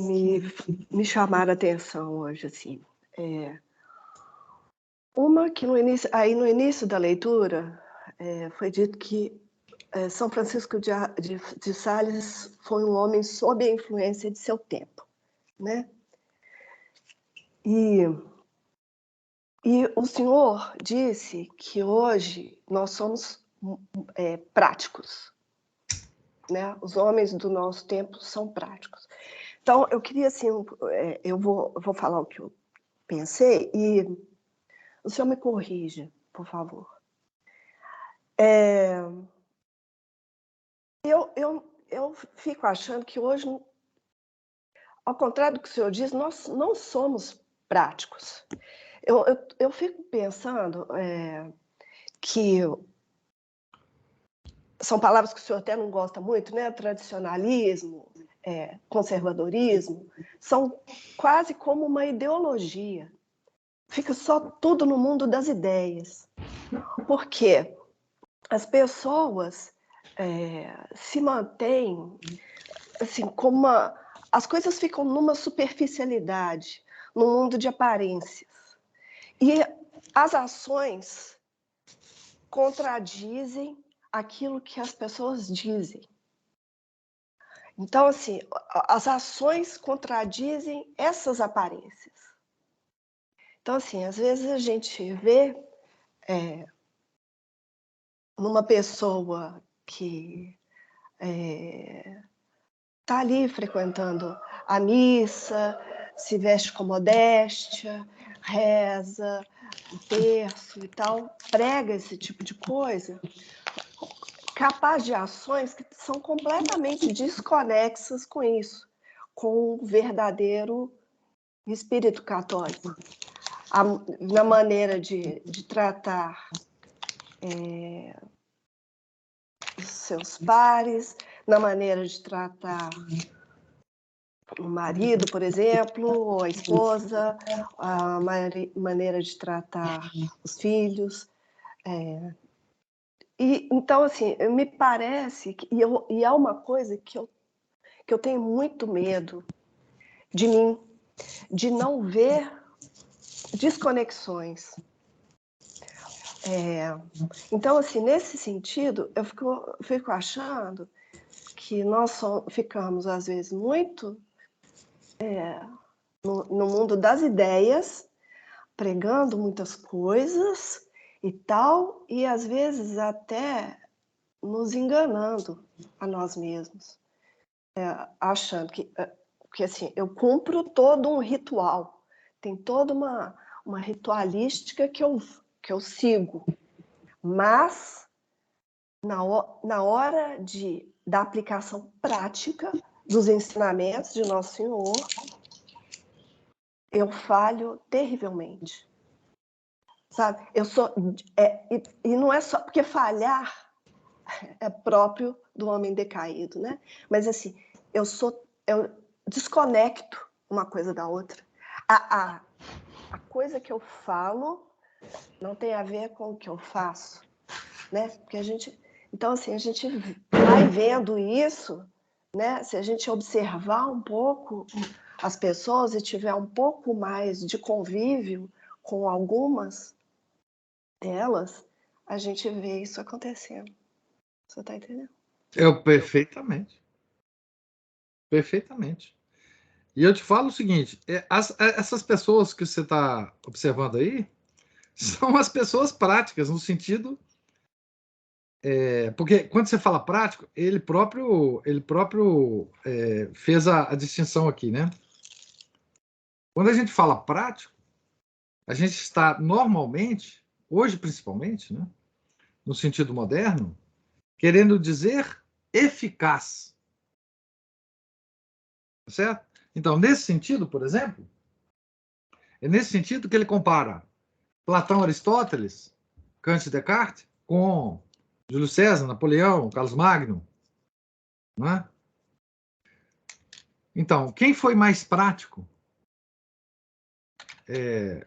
me chamaram a atenção hoje, assim. Uma que no início da leitura foi dito que São Francisco de Sales foi um homem sob a influência de seu tempo, né? E o senhor disse que hoje nós somos práticos, né? Os homens do nosso tempo são práticos. Então, eu queria, assim, eu vou falar o que eu pensei e o senhor me corrija, por favor. Eu fico achando que hoje, ao contrário do que o senhor diz, nós não somos práticos. Eu fico pensando que são palavras que o senhor até não gosta muito, né? Tradicionalismo, conservadorismo, são quase como uma ideologia. Fica só tudo no mundo das ideias. Porque as pessoas se mantêm assim, como as coisas ficam numa superficialidade, num mundo de aparências. E as ações contradizem aquilo que as pessoas dizem. Então, assim, as ações contradizem essas aparências. Então, assim, às vezes a gente vê numa pessoa que está ali frequentando a missa, se veste com modéstia, reza, o terço e tal, prega esse tipo de coisa, capaz de ações que são completamente desconexas com isso, com o verdadeiro espírito católico. Na maneira de tratar os seus pares, na maneira de tratar o marido, por exemplo, ou a esposa, a maneira de tratar os filhos. Então, assim, me parece, e é uma coisa que eu tenho muito medo de mim, de não ver desconexões. Então, assim, nesse sentido, eu fico achando que nós ficamos, às vezes, muito no mundo das ideias, pregando muitas coisas e tal, e às vezes até nos enganando a nós mesmos, achando que assim, eu cumpro todo um ritual, tem toda uma ritualística que eu sigo, mas na hora da aplicação prática dos ensinamentos de Nosso Senhor, eu falho terrivelmente. Sabe? E não é só porque falhar é próprio do homem decaído, né? Mas assim, eu desconecto uma coisa da outra. A coisa que eu falo não tem a ver com o que eu faço, né? Porque então assim, a gente vai vendo isso, né? Se a gente observar um pouco as pessoas e tiver um pouco mais de convívio com algumas delas, a gente vê isso acontecendo. Você está entendendo? Perfeitamente. Perfeitamente. E eu te falo o seguinte: essas pessoas que você está observando aí são as pessoas práticas, no sentido. Porque quando você fala prático, ele próprio fez a distinção aqui, né? Quando a gente fala prático, a gente está normalmente, hoje principalmente, né, no sentido moderno, querendo dizer eficaz. Certo? Então, nesse sentido, por exemplo, é nesse sentido que ele compara Platão, Aristóteles, Kant e Descartes com Júlio César, Napoleão, Carlos Magno. Não é? Então, quem foi mais prático?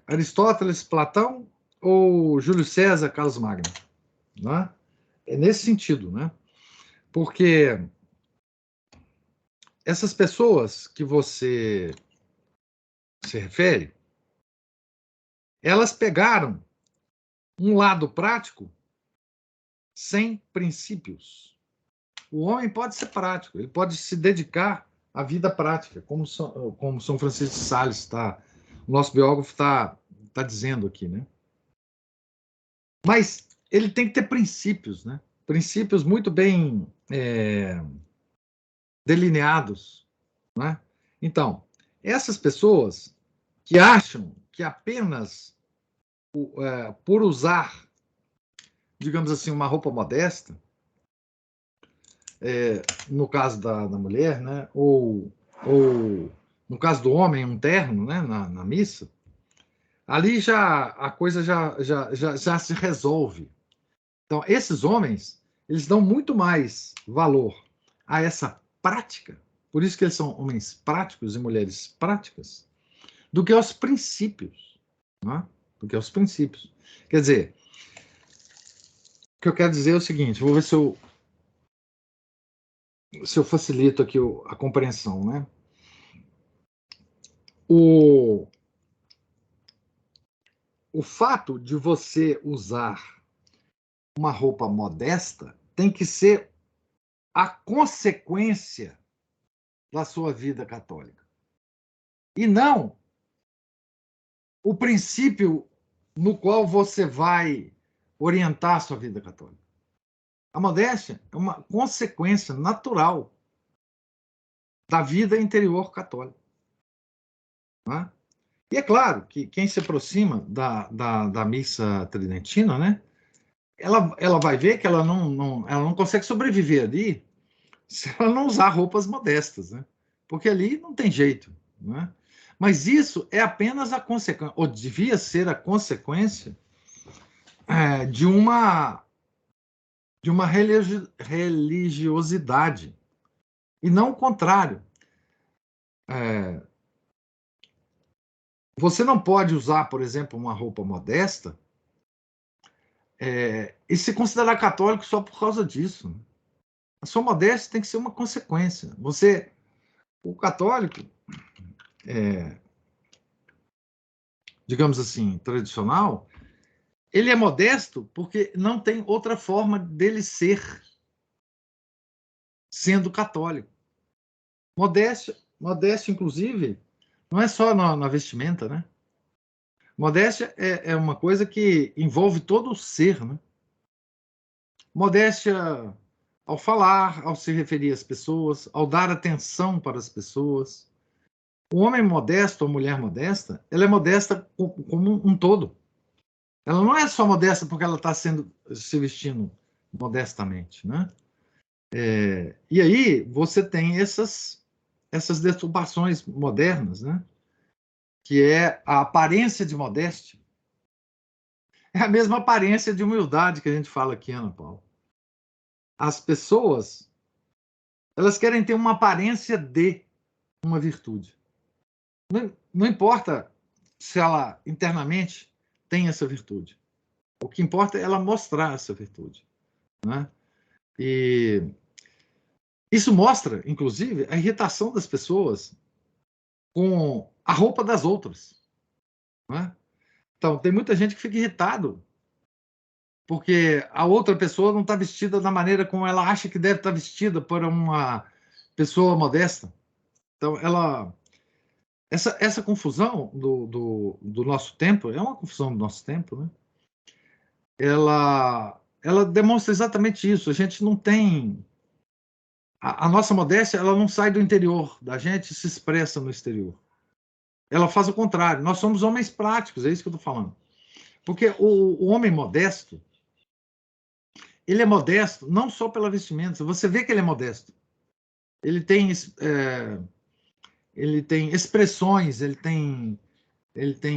Aristóteles, Platão ou Júlio César, Carlos Magno? Não é? É nesse sentido, né? Porque essas pessoas que você se refere, elas pegaram um lado prático sem princípios. o homem pode ser prático, ele pode se dedicar à vida prática, como São Francisco de Sales o nosso biógrafo está dizendo aqui, né? Mas ele tem que ter princípios, né? Princípios muito bem delineados, né? Então, essas pessoas que acham que apenas por usar, digamos assim, uma roupa modesta, no caso da mulher, né? Ou no caso do homem, um terno, né? Na missa, ali a coisa já se resolve. Então, esses homens, eles dão muito mais valor a essa prática, por isso que eles são homens práticos e mulheres práticas, do que aos princípios. Né? Do que aos princípios. Quer dizer, o que eu quero dizer é o seguinte, vou ver se eu facilito aqui a compreensão. Né? O fato de você usar uma roupa modesta tem que ser a consequência da sua vida católica. E não o princípio no qual você vai orientar a sua vida católica. A modéstia é uma consequência natural da vida interior católica. Né? E é claro que quem se aproxima da missa tridentina, né, ela vai ver que ela não consegue sobreviver ali se ela não usar roupas modestas, né? Porque ali não tem jeito. Né? Mas isso é apenas a consequência, ou devia ser a consequência de uma religiosidade, e não o contrário. Você não pode usar, por exemplo, uma roupa modesta e se considerar católico só por causa disso. A sua modéstia tem que ser uma consequência. O católico, digamos assim, tradicional, ele é modesto porque não tem outra forma dele ser sendo católico. Modéstia, inclusive, não é só na vestimenta, né? Modéstia é uma coisa que envolve todo o ser, né? Modéstia ao falar, ao se referir às pessoas, ao dar atenção para as pessoas. O homem modesto ou mulher modesta, ela é modesta como um todo. Ela não é só modesta porque ela está se vestindo modestamente, né? E aí você tem essas deturpações modernas, né? Que é a aparência de modéstia. É a mesma aparência de humildade que a gente fala aqui, Ana Paula. As pessoas, elas querem ter uma aparência de uma virtude. Não importa se ela internamente tem essa virtude. O que importa é ela mostrar essa virtude. Né? E isso mostra, inclusive, a irritação das pessoas com a roupa das outras. Né? Então, tem muita gente que fica irritado porque a outra pessoa não está vestida da maneira como ela acha que deve estar vestida por uma pessoa modesta. Então, essa confusão do nosso tempo, é uma confusão do nosso tempo, né? Ela demonstra exatamente isso. A gente não tem... A nossa modéstia, ela não sai do interior da gente e se expressa no exterior. Ela faz o contrário. Nós somos homens práticos, é isso que eu estou falando. Porque o homem modesto, ele é modesto não só pela vestimenta, você vê que ele é modesto. Ele tem expressões, ele tem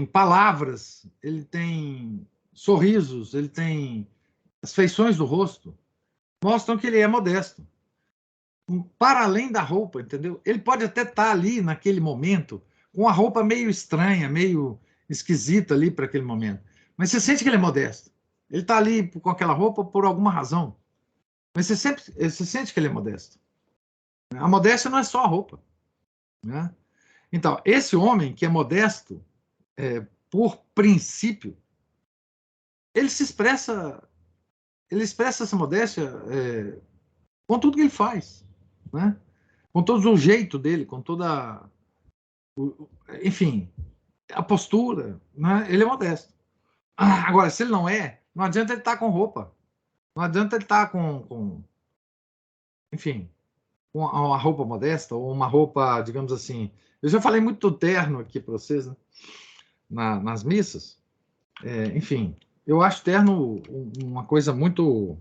palavras, ele tem sorrisos, ele tem as feições do rosto, mostram que ele é modesto. Para além da roupa, entendeu? Ele pode até estar ali naquele momento com a roupa meio estranha, meio esquisita ali para aquele momento, mas você sente que ele é modesto. Ele está ali com aquela roupa por alguma razão, mas você sente que ele é modesto. A modéstia não é só a roupa. Né? Então, esse homem que é modesto por princípio, ele expressa essa modéstia com tudo que ele faz, né? Com todo o jeito dele, com toda, enfim, a postura, né? Ele é modesto. Agora, se ele não adianta ele estar com roupa, não adianta ele estar enfim, com uma roupa modesta ou uma roupa, digamos assim. Eu já falei muito do terno aqui para vocês, né? Nas missas. Enfim, eu acho terno uma coisa muito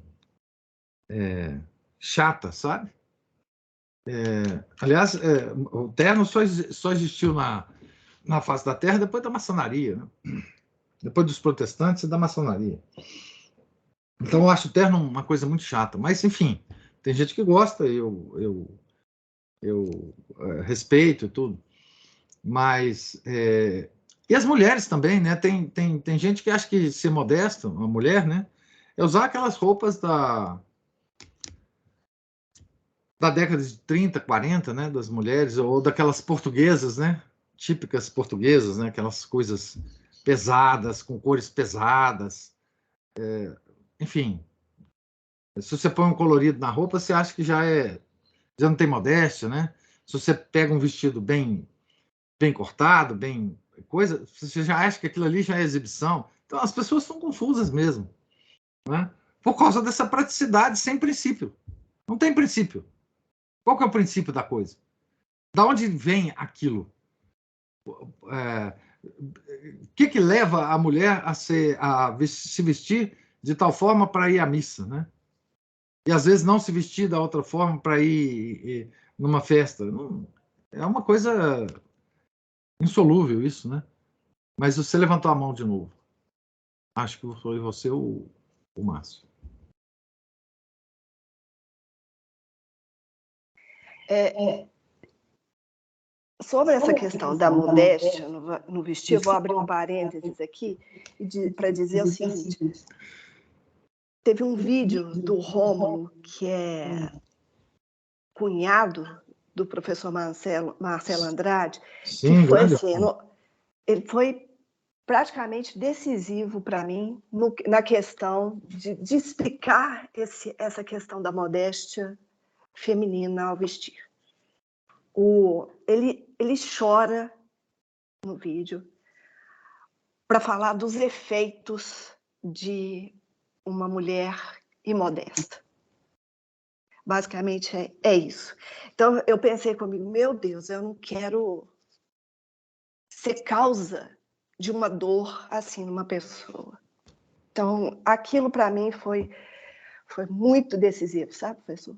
chata, sabe? Aliás, o terno só existiu na face da terra depois da maçonaria, né? Depois dos protestantes e da maçonaria. Então, eu acho o terno uma coisa muito chata. Mas, enfim, tem gente que gosta, eu respeito e tudo. Mas. E as mulheres também, né? Tem gente que acha que ser modesta, uma mulher, né? É usar aquelas roupas da década de 30, 40, né? Das mulheres, ou daquelas portuguesas, né? Típicas portuguesas, né? Aquelas coisas pesadas, com cores pesadas. Enfim, se você põe um colorido na roupa, você acha que já não tem modéstia, né? Se você pega um vestido bem cortado, bem coisa, você já acha que aquilo ali já é exibição. Então as pessoas são confusas mesmo, né? Por causa dessa praticidade sem princípio. Não tem princípio. Qual que é o princípio da coisa? Da onde vem aquilo? O que leva a mulher se vestir de tal forma para ir à missa, né? E às vezes não se vestir da outra forma para ir numa festa. Não, é uma coisa insolúvel isso, né? Mas você levantou a mão de novo. Acho que foi você o Márcio. Sobre essa questão da modéstia no vestir, eu vou abrir um parênteses aqui para dizer o seguinte: teve um vídeo do Rômulo, que é cunhado do professor Marcelo Andrade, Sim, que foi grande. assim, ele foi praticamente decisivo para mim na questão de explicar essa questão da modéstia feminina ao vestir. Ele chora no vídeo para falar dos efeitos de uma mulher imodesta. Basicamente é isso. Então eu pensei comigo, meu Deus, eu não quero ser causa de uma dor assim numa pessoa. Então aquilo para mim foi muito decisivo, sabe, professor?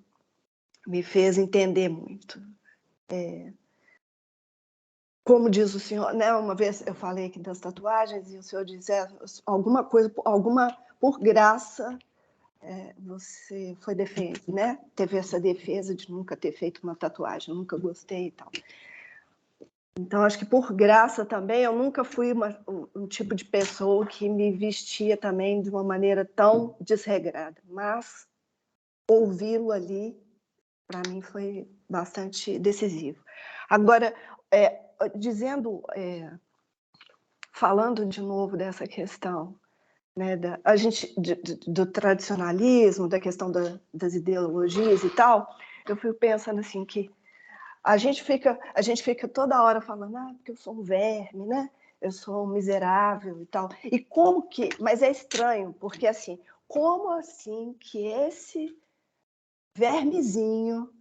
Me fez entender muito. Como diz o senhor, né? Uma vez eu falei aqui das tatuagens e o senhor disse alguma coisa, por graça, você foi né? Teve essa defesa de nunca ter feito uma tatuagem, nunca gostei e tal. Então, acho que por graça também, eu nunca fui um tipo de pessoa que me vestia também de uma maneira tão desregrada, mas ouvi-lo ali, para mim, foi bastante decisivo. Agora, falando de novo dessa questão, né, do tradicionalismo, da questão das ideologias e tal, eu fico pensando assim que a gente fica toda hora falando, porque eu sou um verme, né? Eu sou um miserável e tal. Mas é estranho, porque assim, como assim que esse vermezinho,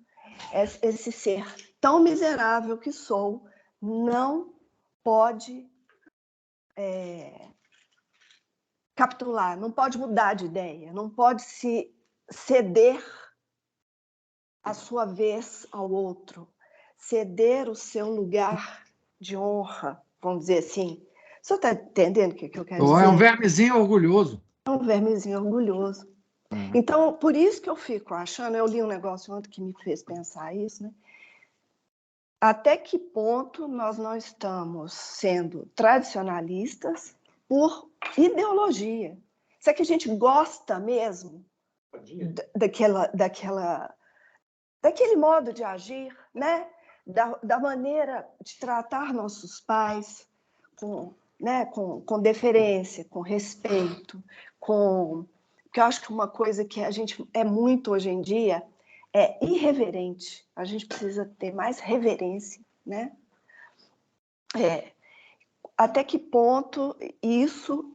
esse ser tão miserável que sou, não pode capitular, não pode mudar de ideia, não pode se ceder a sua vez ao outro, ceder o seu lugar de honra, vamos dizer assim. O senhor está entendendo o que eu quero dizer? É um vermezinho orgulhoso. É um vermezinho orgulhoso. Então, por isso que eu fico achando, eu li um negócio ontem que me fez pensar isso, né? Até que ponto nós não estamos sendo tradicionalistas por ideologia? Será que a gente gosta mesmo daquele modo de agir, né? Da maneira de tratar nossos pais com deferência, com respeito, porque eu acho que uma coisa que a gente é muito hoje em dia é irreverente. A gente precisa ter mais reverência, né? Até que ponto isso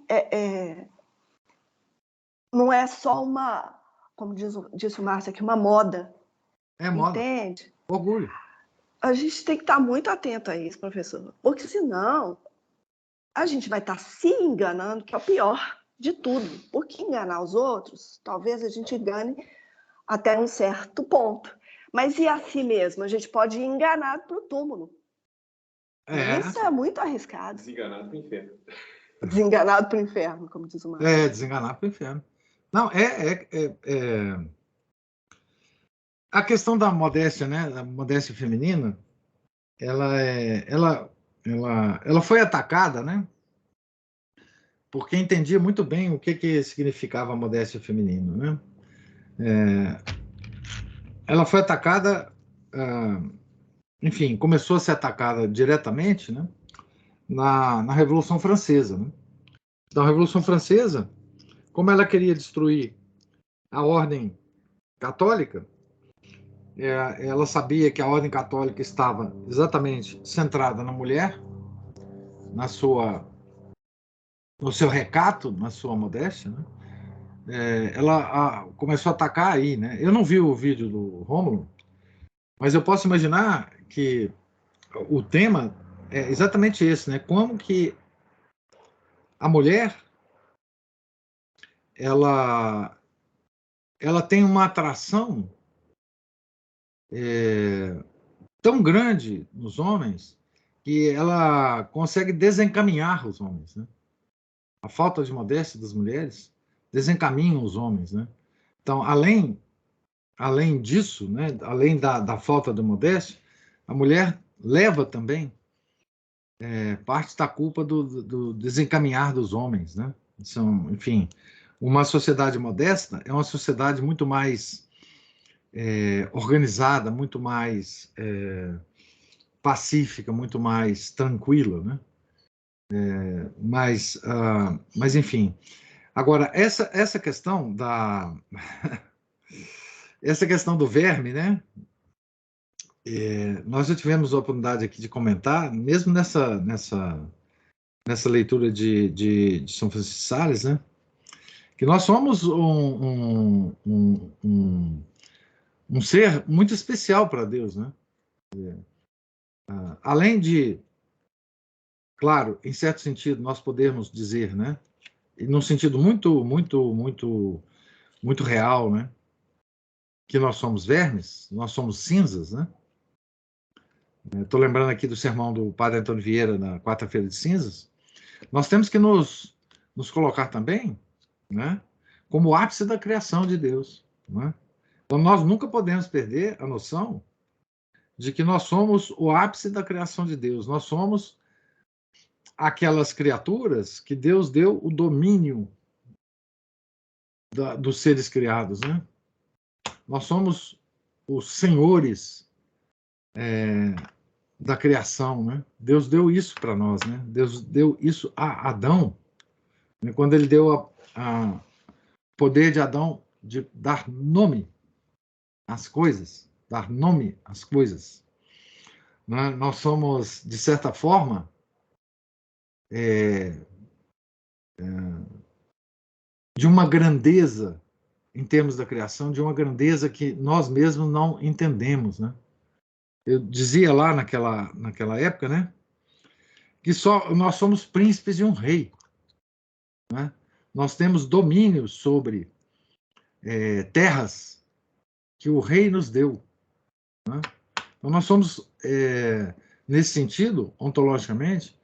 não é só uma, como disse o Márcio aqui, uma moda, É moda. entende? Orgulho. A gente tem que estar muito atento a isso, professor, porque senão a gente vai estar se enganando, que é o pior de tudo. Porque enganar os outros, talvez a gente engane até um certo ponto. Mas e a si mesmo? A gente pode ir enganado para o túmulo. Isso é muito arriscado. Desenganado para o inferno. Desenganado para o inferno, como diz o Márcio. Desenganado para o inferno. Não, a questão da modéstia, né? Da modéstia feminina, ela foi atacada, né? Porque entendia muito bem o que significava a modéstia feminina, né? Ela foi atacada, enfim, começou a ser atacada diretamente, né? Na Revolução Francesa, né? Então, a Revolução Francesa, como ela queria destruir a ordem católica, ela sabia que a ordem católica estava exatamente centrada na mulher, no seu recato, na sua modéstia, né? Ela começou a atacar aí, né? Eu não vi o vídeo do Rômulo, mas eu posso imaginar que o tema é exatamente esse, né? Como que a mulher ela tem uma atração tão grande nos homens que ela consegue desencaminhar os homens, né? A falta de modéstia das mulheres desencaminha os homens, né? Então, além disso, né? Além da falta de modéstia, a mulher leva também parte da culpa do desencaminhar dos homens, né? Enfim, uma sociedade modesta é uma sociedade muito mais organizada, muito mais pacífica, muito mais tranquila, né? Mas enfim. Agora, essa questão essa questão do verme, né? Nós já tivemos a oportunidade aqui de comentar, mesmo nessa leitura de São Francisco de Sales, né? Que nós somos um ser muito especial para Deus, né? Além de, claro, em certo sentido, nós podemos dizer, né? E num sentido muito real, né? Que nós somos vermes, nós somos cinzas, né? Estou lembrando aqui do sermão do Padre Antônio Vieira na quarta-feira de cinzas. Nós temos que nos colocar também, né? Como o ápice da criação de Deus, né? Então nós nunca podemos perder a noção de que nós somos o ápice da criação de Deus. Nós somos aquelas criaturas que Deus deu o domínio dos seres criados, né? Nós somos os senhores da criação, né? Deus deu isso para nós, né? Deus deu isso a Adão, né? Quando ele deu o poder de Adão de dar nome às coisas, dar nome às coisas, né? Nós somos, de certa forma, de uma grandeza em termos da criação, de uma grandeza que nós mesmos não entendemos, né? Eu dizia lá naquela época, né? Que só nós somos príncipes de um rei, né? Nós temos domínio sobre terras que o rei nos deu, né? Então nós somos, nesse sentido, ontologicamente,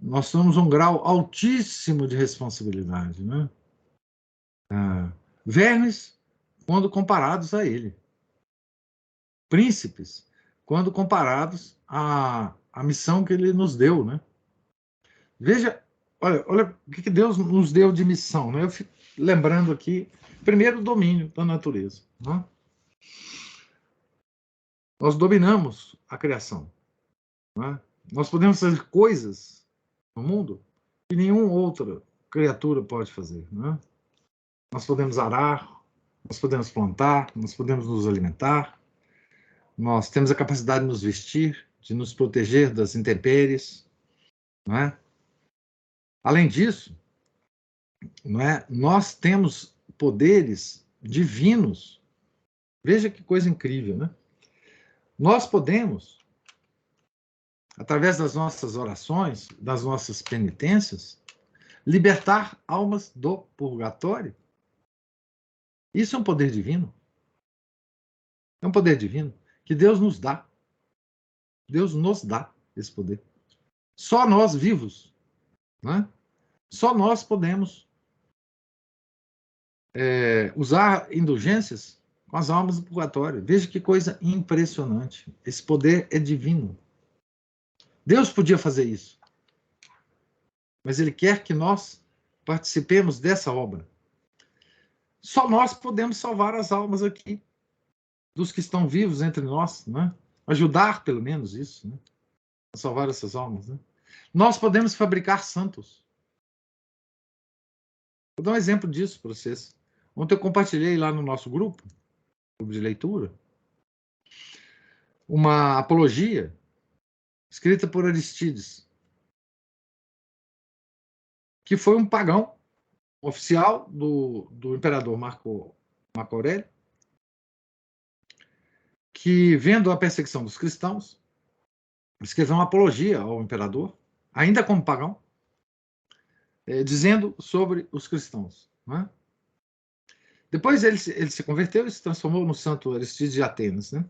nós temos um grau altíssimo de responsabilidade, né? Vermes, quando comparados a ele. Príncipes, quando comparados à missão que ele nos deu, né? Veja, olha o que Deus nos deu de missão, né? Eu fico lembrando aqui, primeiro, o domínio da natureza, né? Nós dominamos a criação, né? Nós podemos fazer coisas no mundo que nenhuma outra criatura pode fazer, né? Nós podemos arar, nós podemos plantar, nós podemos nos alimentar, nós temos a capacidade de nos vestir, de nos proteger das intempéries, não é? Além disso, não é? Nós temos poderes divinos. Veja que coisa incrível, né? Nós podemos, através das nossas orações, das nossas penitências, libertar almas do purgatório. Isso é um poder divino. É um poder divino que Deus nos dá. Deus nos dá esse poder. Só nós vivos, né? Só nós podemos usar indulgências com as almas do purgatório. Veja que coisa impressionante. Esse poder é divino. Deus podia fazer isso, mas Ele quer que nós participemos dessa obra. Só nós podemos salvar as almas aqui, dos que estão vivos entre nós, né? Ajudar, pelo menos, isso, né? A salvar essas almas, né? Nós podemos fabricar santos. Vou dar um exemplo disso para vocês. Ontem eu compartilhei lá no nosso grupo de leitura uma apologia escrita por Aristides, que foi um pagão oficial do imperador Marco Aurélio, que, vendo a perseguição dos cristãos, escreveu uma apologia ao imperador, ainda como pagão, dizendo sobre os cristãos. Né? Depois ele se converteu e se transformou no santo Aristides de Atenas. Né?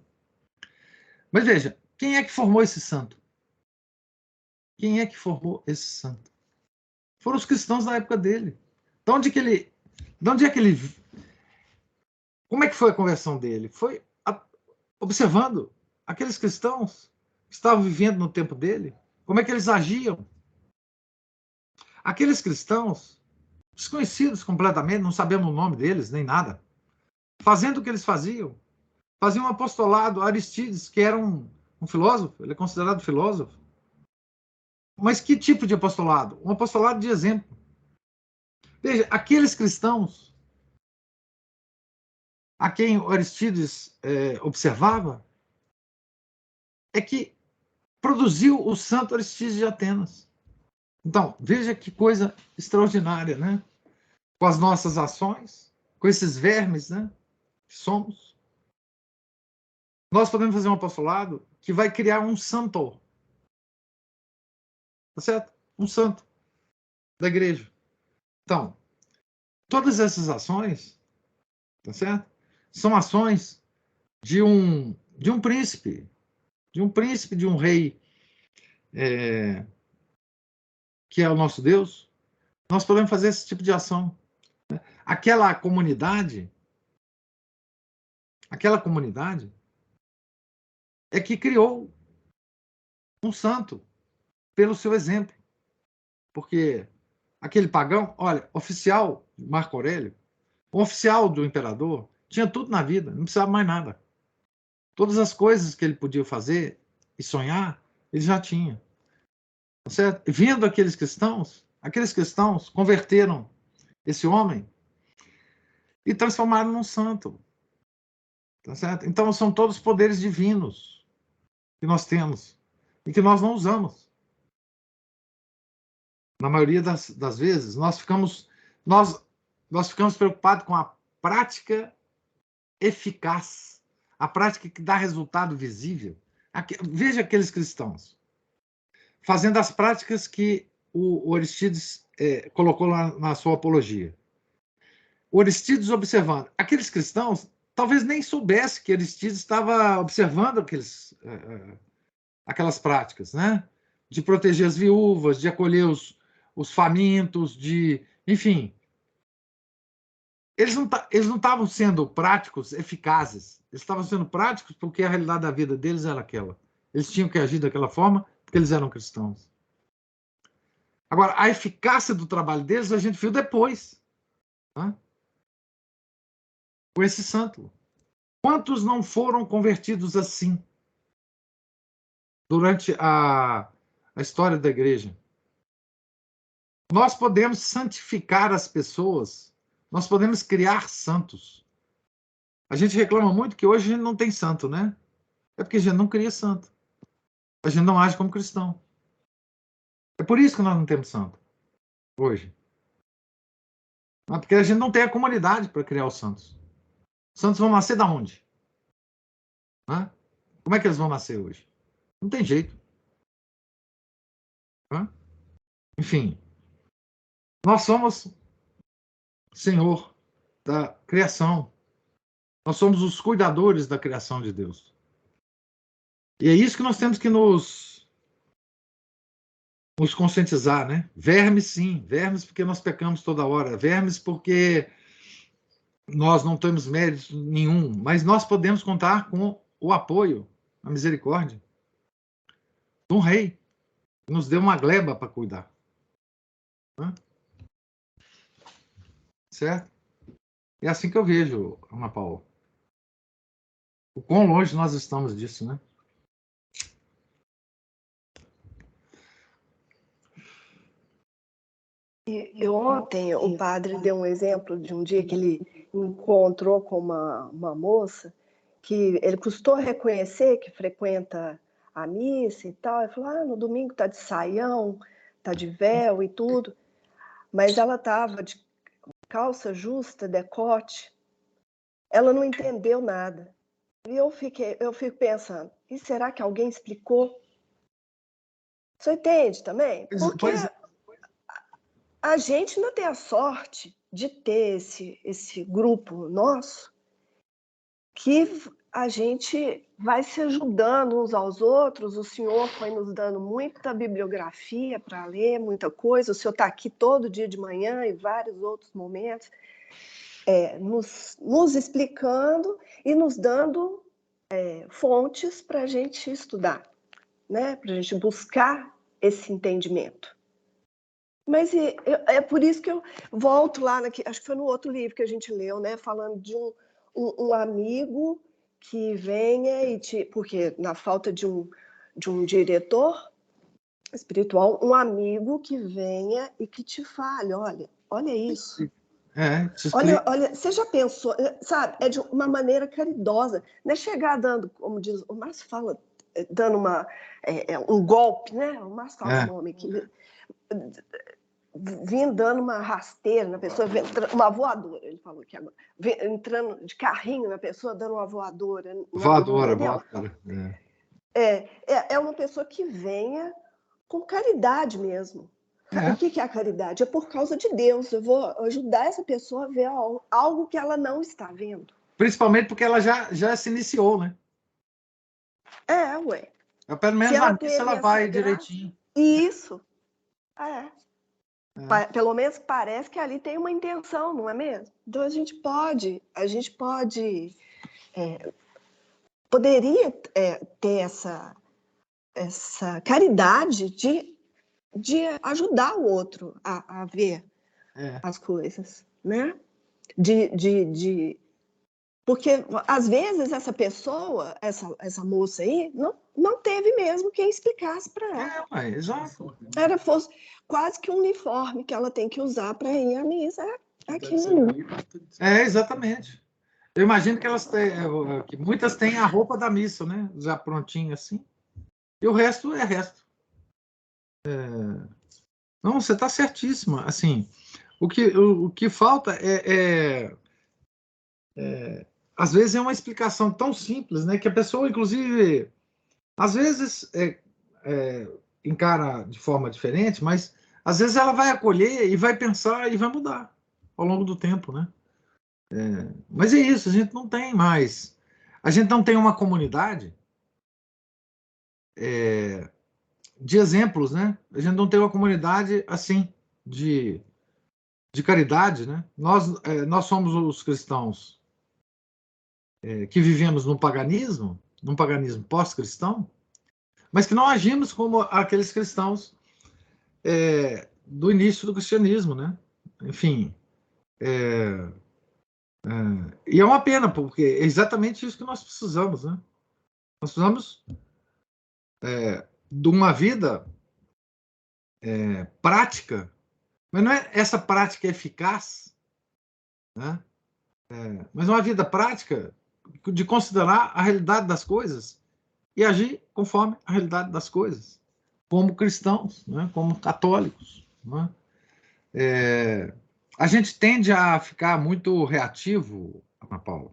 Mas veja, quem é que formou esse santo? Quem é que formou esse santo? Foram os cristãos da época dele. De onde é que ele... Como é que foi a conversão dele? Foi observando aqueles cristãos que estavam vivendo no tempo dele, como é que eles agiam. Aqueles cristãos, desconhecidos completamente, não sabemos o nome deles, nem nada, fazendo o que eles faziam um apostolado. Aristides, que era um filósofo, ele é considerado filósofo. Mas que tipo de apostolado? Um apostolado de exemplo. Veja, aqueles cristãos a quem Aristides observava é que produziu o santo Aristides de Atenas. Então, veja que coisa extraordinária, né? Com as nossas ações, com esses vermes, né, que somos, nós podemos fazer um apostolado que vai criar um santo. Tá certo? Um santo da igreja. Então, todas essas ações, tá certo? São ações de um príncipe, de um rei, que é o nosso Deus. Nós podemos fazer esse tipo de ação. Né? Aquela comunidade é que criou um santo pelo seu exemplo. Porque aquele pagão, olha, oficial Marco Aurélio, um oficial do imperador, tinha tudo na vida, não precisava mais nada. Todas as coisas que ele podia fazer e sonhar, ele já tinha. Tá certo? Vendo aqueles cristãos converteram esse homem e transformaram num santo. Tá certo? Então, são todos poderes divinos que nós temos e que nós não usamos. Na maioria das vezes, nós ficamos preocupados com a prática eficaz, a prática que dá resultado visível. Veja aqueles cristãos fazendo as práticas que o Aristides colocou lá na sua apologia. O Aristides observando. Aqueles cristãos talvez nem soubessem que Aristides estava observando aquelas práticas, né? De proteger as viúvas, de acolher os famintos, enfim. Eles não estavam sendo práticos, eficazes. Eles estavam sendo práticos porque a realidade da vida deles era aquela. Eles tinham que agir daquela forma porque eles eram cristãos. Agora, a eficácia do trabalho deles a gente viu depois. Né? Com esse santo. Quantos não foram convertidos assim durante a história da igreja? Nós podemos santificar as pessoas, nós podemos criar santos A gente reclama muito que hoje a gente não tem santo, né? É porque a gente não cria santo. A gente não age como cristão. É por isso que nós não temos santo hoje. Porque a gente não tem a comunidade para criar os santos. Os santos vão nascer da onde? Hã? Como é que eles vão nascer hoje? Não tem jeito. Hã? Enfim, nós somos Senhor da criação. Nós somos os cuidadores da criação de Deus. E é isso que nós temos que nos conscientizar, né? Vermes, sim. Vermes porque nós pecamos toda hora. Vermes porque nós não temos mérito nenhum. Mas nós podemos contar com o apoio, a misericórdia de um rei que nos deu uma gleba para cuidar. Hã? Certo? É assim que eu vejo, Ana Paula. O quão longe nós estamos disso, né? E ontem o padre deu um exemplo de um dia que ele encontrou com uma moça que ele custou reconhecer que frequenta a missa e tal. Ele falou, no domingo tá de saião, tá de véu e tudo. Mas ela estava de calça justa, decote. Ela não entendeu nada. E eu fico pensando, e será que alguém explicou? Você entende também? Porque a gente não tem a sorte de ter esse grupo nosso que a gente vai se ajudando uns aos outros. O senhor foi nos dando muita bibliografia para ler, muita coisa. O senhor está aqui todo dia de manhã e vários outros momentos, nos explicando e nos dando fontes para a gente estudar, né? Para a gente buscar esse entendimento. Mas é por isso que eu volto lá, acho que foi no outro livro que a gente leu, né? Falando de um amigo que venha porque na falta de um diretor espiritual, um amigo que venha e que te fale, olha isso. Olha, você já pensou, sabe? É de uma maneira caridosa, não é chegar dando, como diz o Márcio fala, dando um golpe, né? O Márcio fala esse nome aqui. Vindo dando uma rasteira na pessoa, uma voadora, ele falou aqui agora, entrando de carrinho na pessoa, dando uma voadora. Voadora. É uma pessoa que venha com caridade mesmo. O que é a caridade? É por causa de Deus. Eu vou ajudar essa pessoa a ver algo que ela não está vendo. Principalmente porque ela já se iniciou, né? Ué. Pelo menos na missa ela vai direitinho. Isso. Pelo menos parece que ali tem uma intenção, não é mesmo? Então a gente poderia ter essa caridade de ajudar o outro a ver as coisas, né? Porque às vezes essa pessoa, essa moça aí, não teve mesmo quem explicasse para ela. Exato. Era quase que um uniforme que ela tem que usar para ir à missa. Aquilo ali. Exatamente. Eu imagino que que muitas têm a roupa da missa, né? Já prontinha assim. E o resto é resto. Não, você está certíssima. Assim, o que falta às vezes é uma explicação tão simples, né? Que a pessoa, inclusive, às vezes encara de forma diferente, mas às vezes ela vai acolher e vai pensar e vai mudar ao longo do tempo, né? Mas é isso, a gente não tem mais. A gente não tem uma comunidade de exemplos, né? A gente não tem uma comunidade assim de caridade, né? Nós somos os cristãos que vivemos num paganismo pós-cristão, mas que não agimos como aqueles cristãos do início do cristianismo, né? Enfim, e é uma pena, porque é exatamente isso que nós precisamos, né? Nós precisamos de uma vida prática, mas não é essa prática eficaz, né? Mas uma vida prática de considerar a realidade das coisas e agir conforme a realidade das coisas, como cristãos, né? Como católicos. Né? A gente tende a ficar muito reativo, Ana Paula,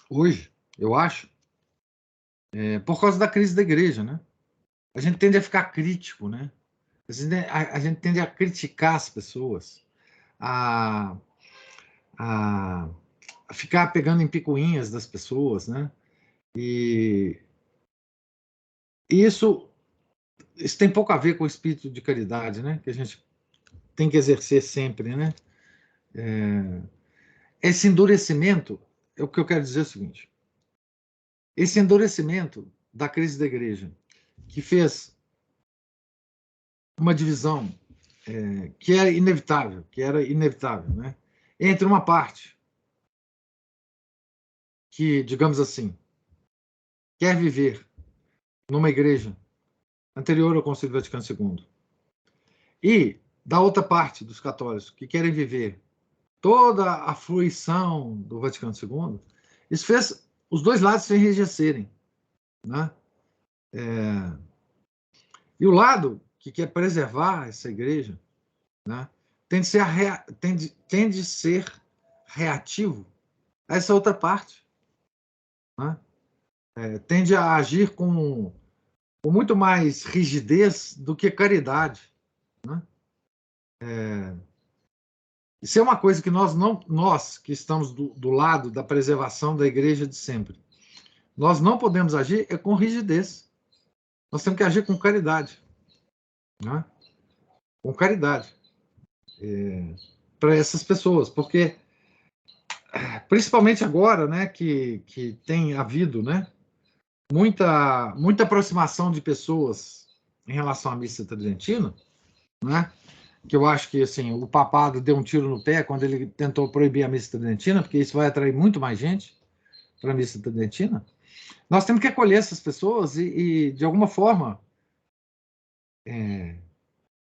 hoje, eu acho, por causa da crise da igreja, né? A gente tende a ficar crítico, né? A gente tende a criticar as pessoas, a, a ficar pegando em picuinhas das pessoas, né? E isso tem pouco a ver com o espírito de caridade, né? Que a gente tem que exercer sempre, né? Esse endurecimento, o que eu quero dizer é o seguinte: esse endurecimento da crise da igreja, que fez uma divisão que era inevitável, né? Entre uma parte que, digamos assim, quer viver numa igreja anterior ao Concílio Vaticano II, e da outra parte dos católicos que querem viver toda a fruição do Vaticano II, isso fez os dois lados se enrijecerem, né? E o lado que quer preservar essa igreja, né, tende a ser reativo a essa outra parte, né? Tende a agir com muito mais rigidez do que caridade, né? Isso é uma coisa que nós que estamos do lado da preservação da igreja de sempre, nós não podemos agir com rigidez. Nós temos que agir com caridade, né? Com caridade para essas pessoas, porque principalmente agora, né, que tem havido, né, muita aproximação de pessoas em relação à missa tridentina, né? Que eu acho que assim, o papado deu um tiro no pé quando ele tentou proibir a missa tridentina, porque isso vai atrair muito mais gente para a missa tridentina. Nós temos que acolher essas pessoas e de alguma forma,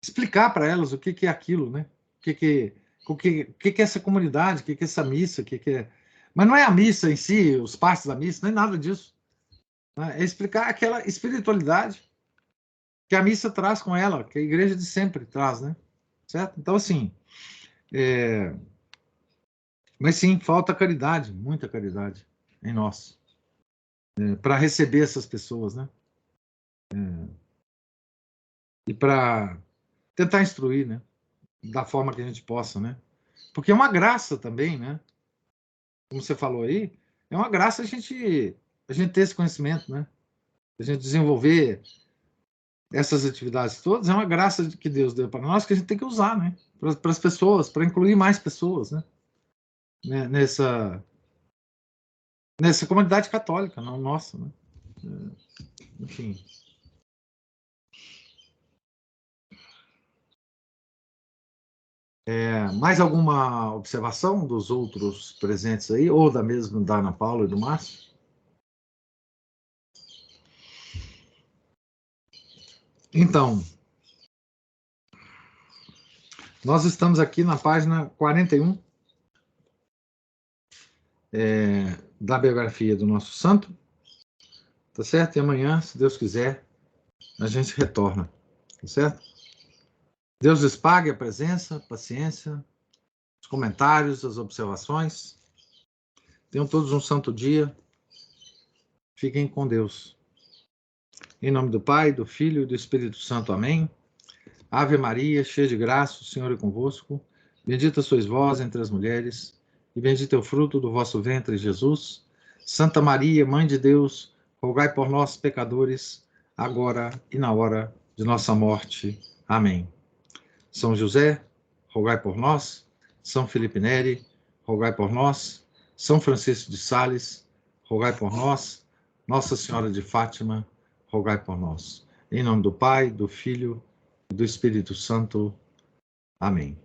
explicar para elas o que é aquilo, né? O que é essa comunidade, o que é essa missa, o que é... Mas não é a missa em si, os passos da missa, não é nada disso. Né? É explicar aquela espiritualidade que a missa traz com ela, que a igreja de sempre traz, né? Certo? Então, assim, mas sim, falta caridade, muita caridade em nós, para receber essas pessoas, né? E para tentar instruir, né? Da forma que a gente possa, né? Porque é uma graça também, né? Como você falou aí, é uma graça a gente ter esse conhecimento, né? A gente desenvolver essas atividades todas, é uma graça que Deus deu para nós que a gente tem que usar, né? Para as pessoas, para incluir mais pessoas, né? Nessa comunidade católica, não nossa, né? Enfim. Mais alguma observação dos outros presentes aí, ou da mesma da Ana Paula e do Márcio? Então, nós estamos aqui na página 41 da biografia do nosso santo, tá certo? E amanhã, se Deus quiser, a gente retorna, tá certo? Deus lhes pague a presença, a paciência, os comentários, as observações. Tenham todos um santo dia. Fiquem com Deus. Em nome do Pai, do Filho e do Espírito Santo. Amém. Ave Maria, cheia de graça, o Senhor é convosco. Bendita sois vós entre as mulheres, e bendito é o fruto do vosso ventre, Jesus. Santa Maria, Mãe de Deus, rogai por nós, pecadores, agora e na hora de nossa morte. Amém. São José, rogai por nós. São Felipe Neri, rogai por nós. São Francisco de Sales, rogai por nós. Nossa Senhora de Fátima, rogai por nós. Em nome do Pai, do Filho e do Espírito Santo. Amém.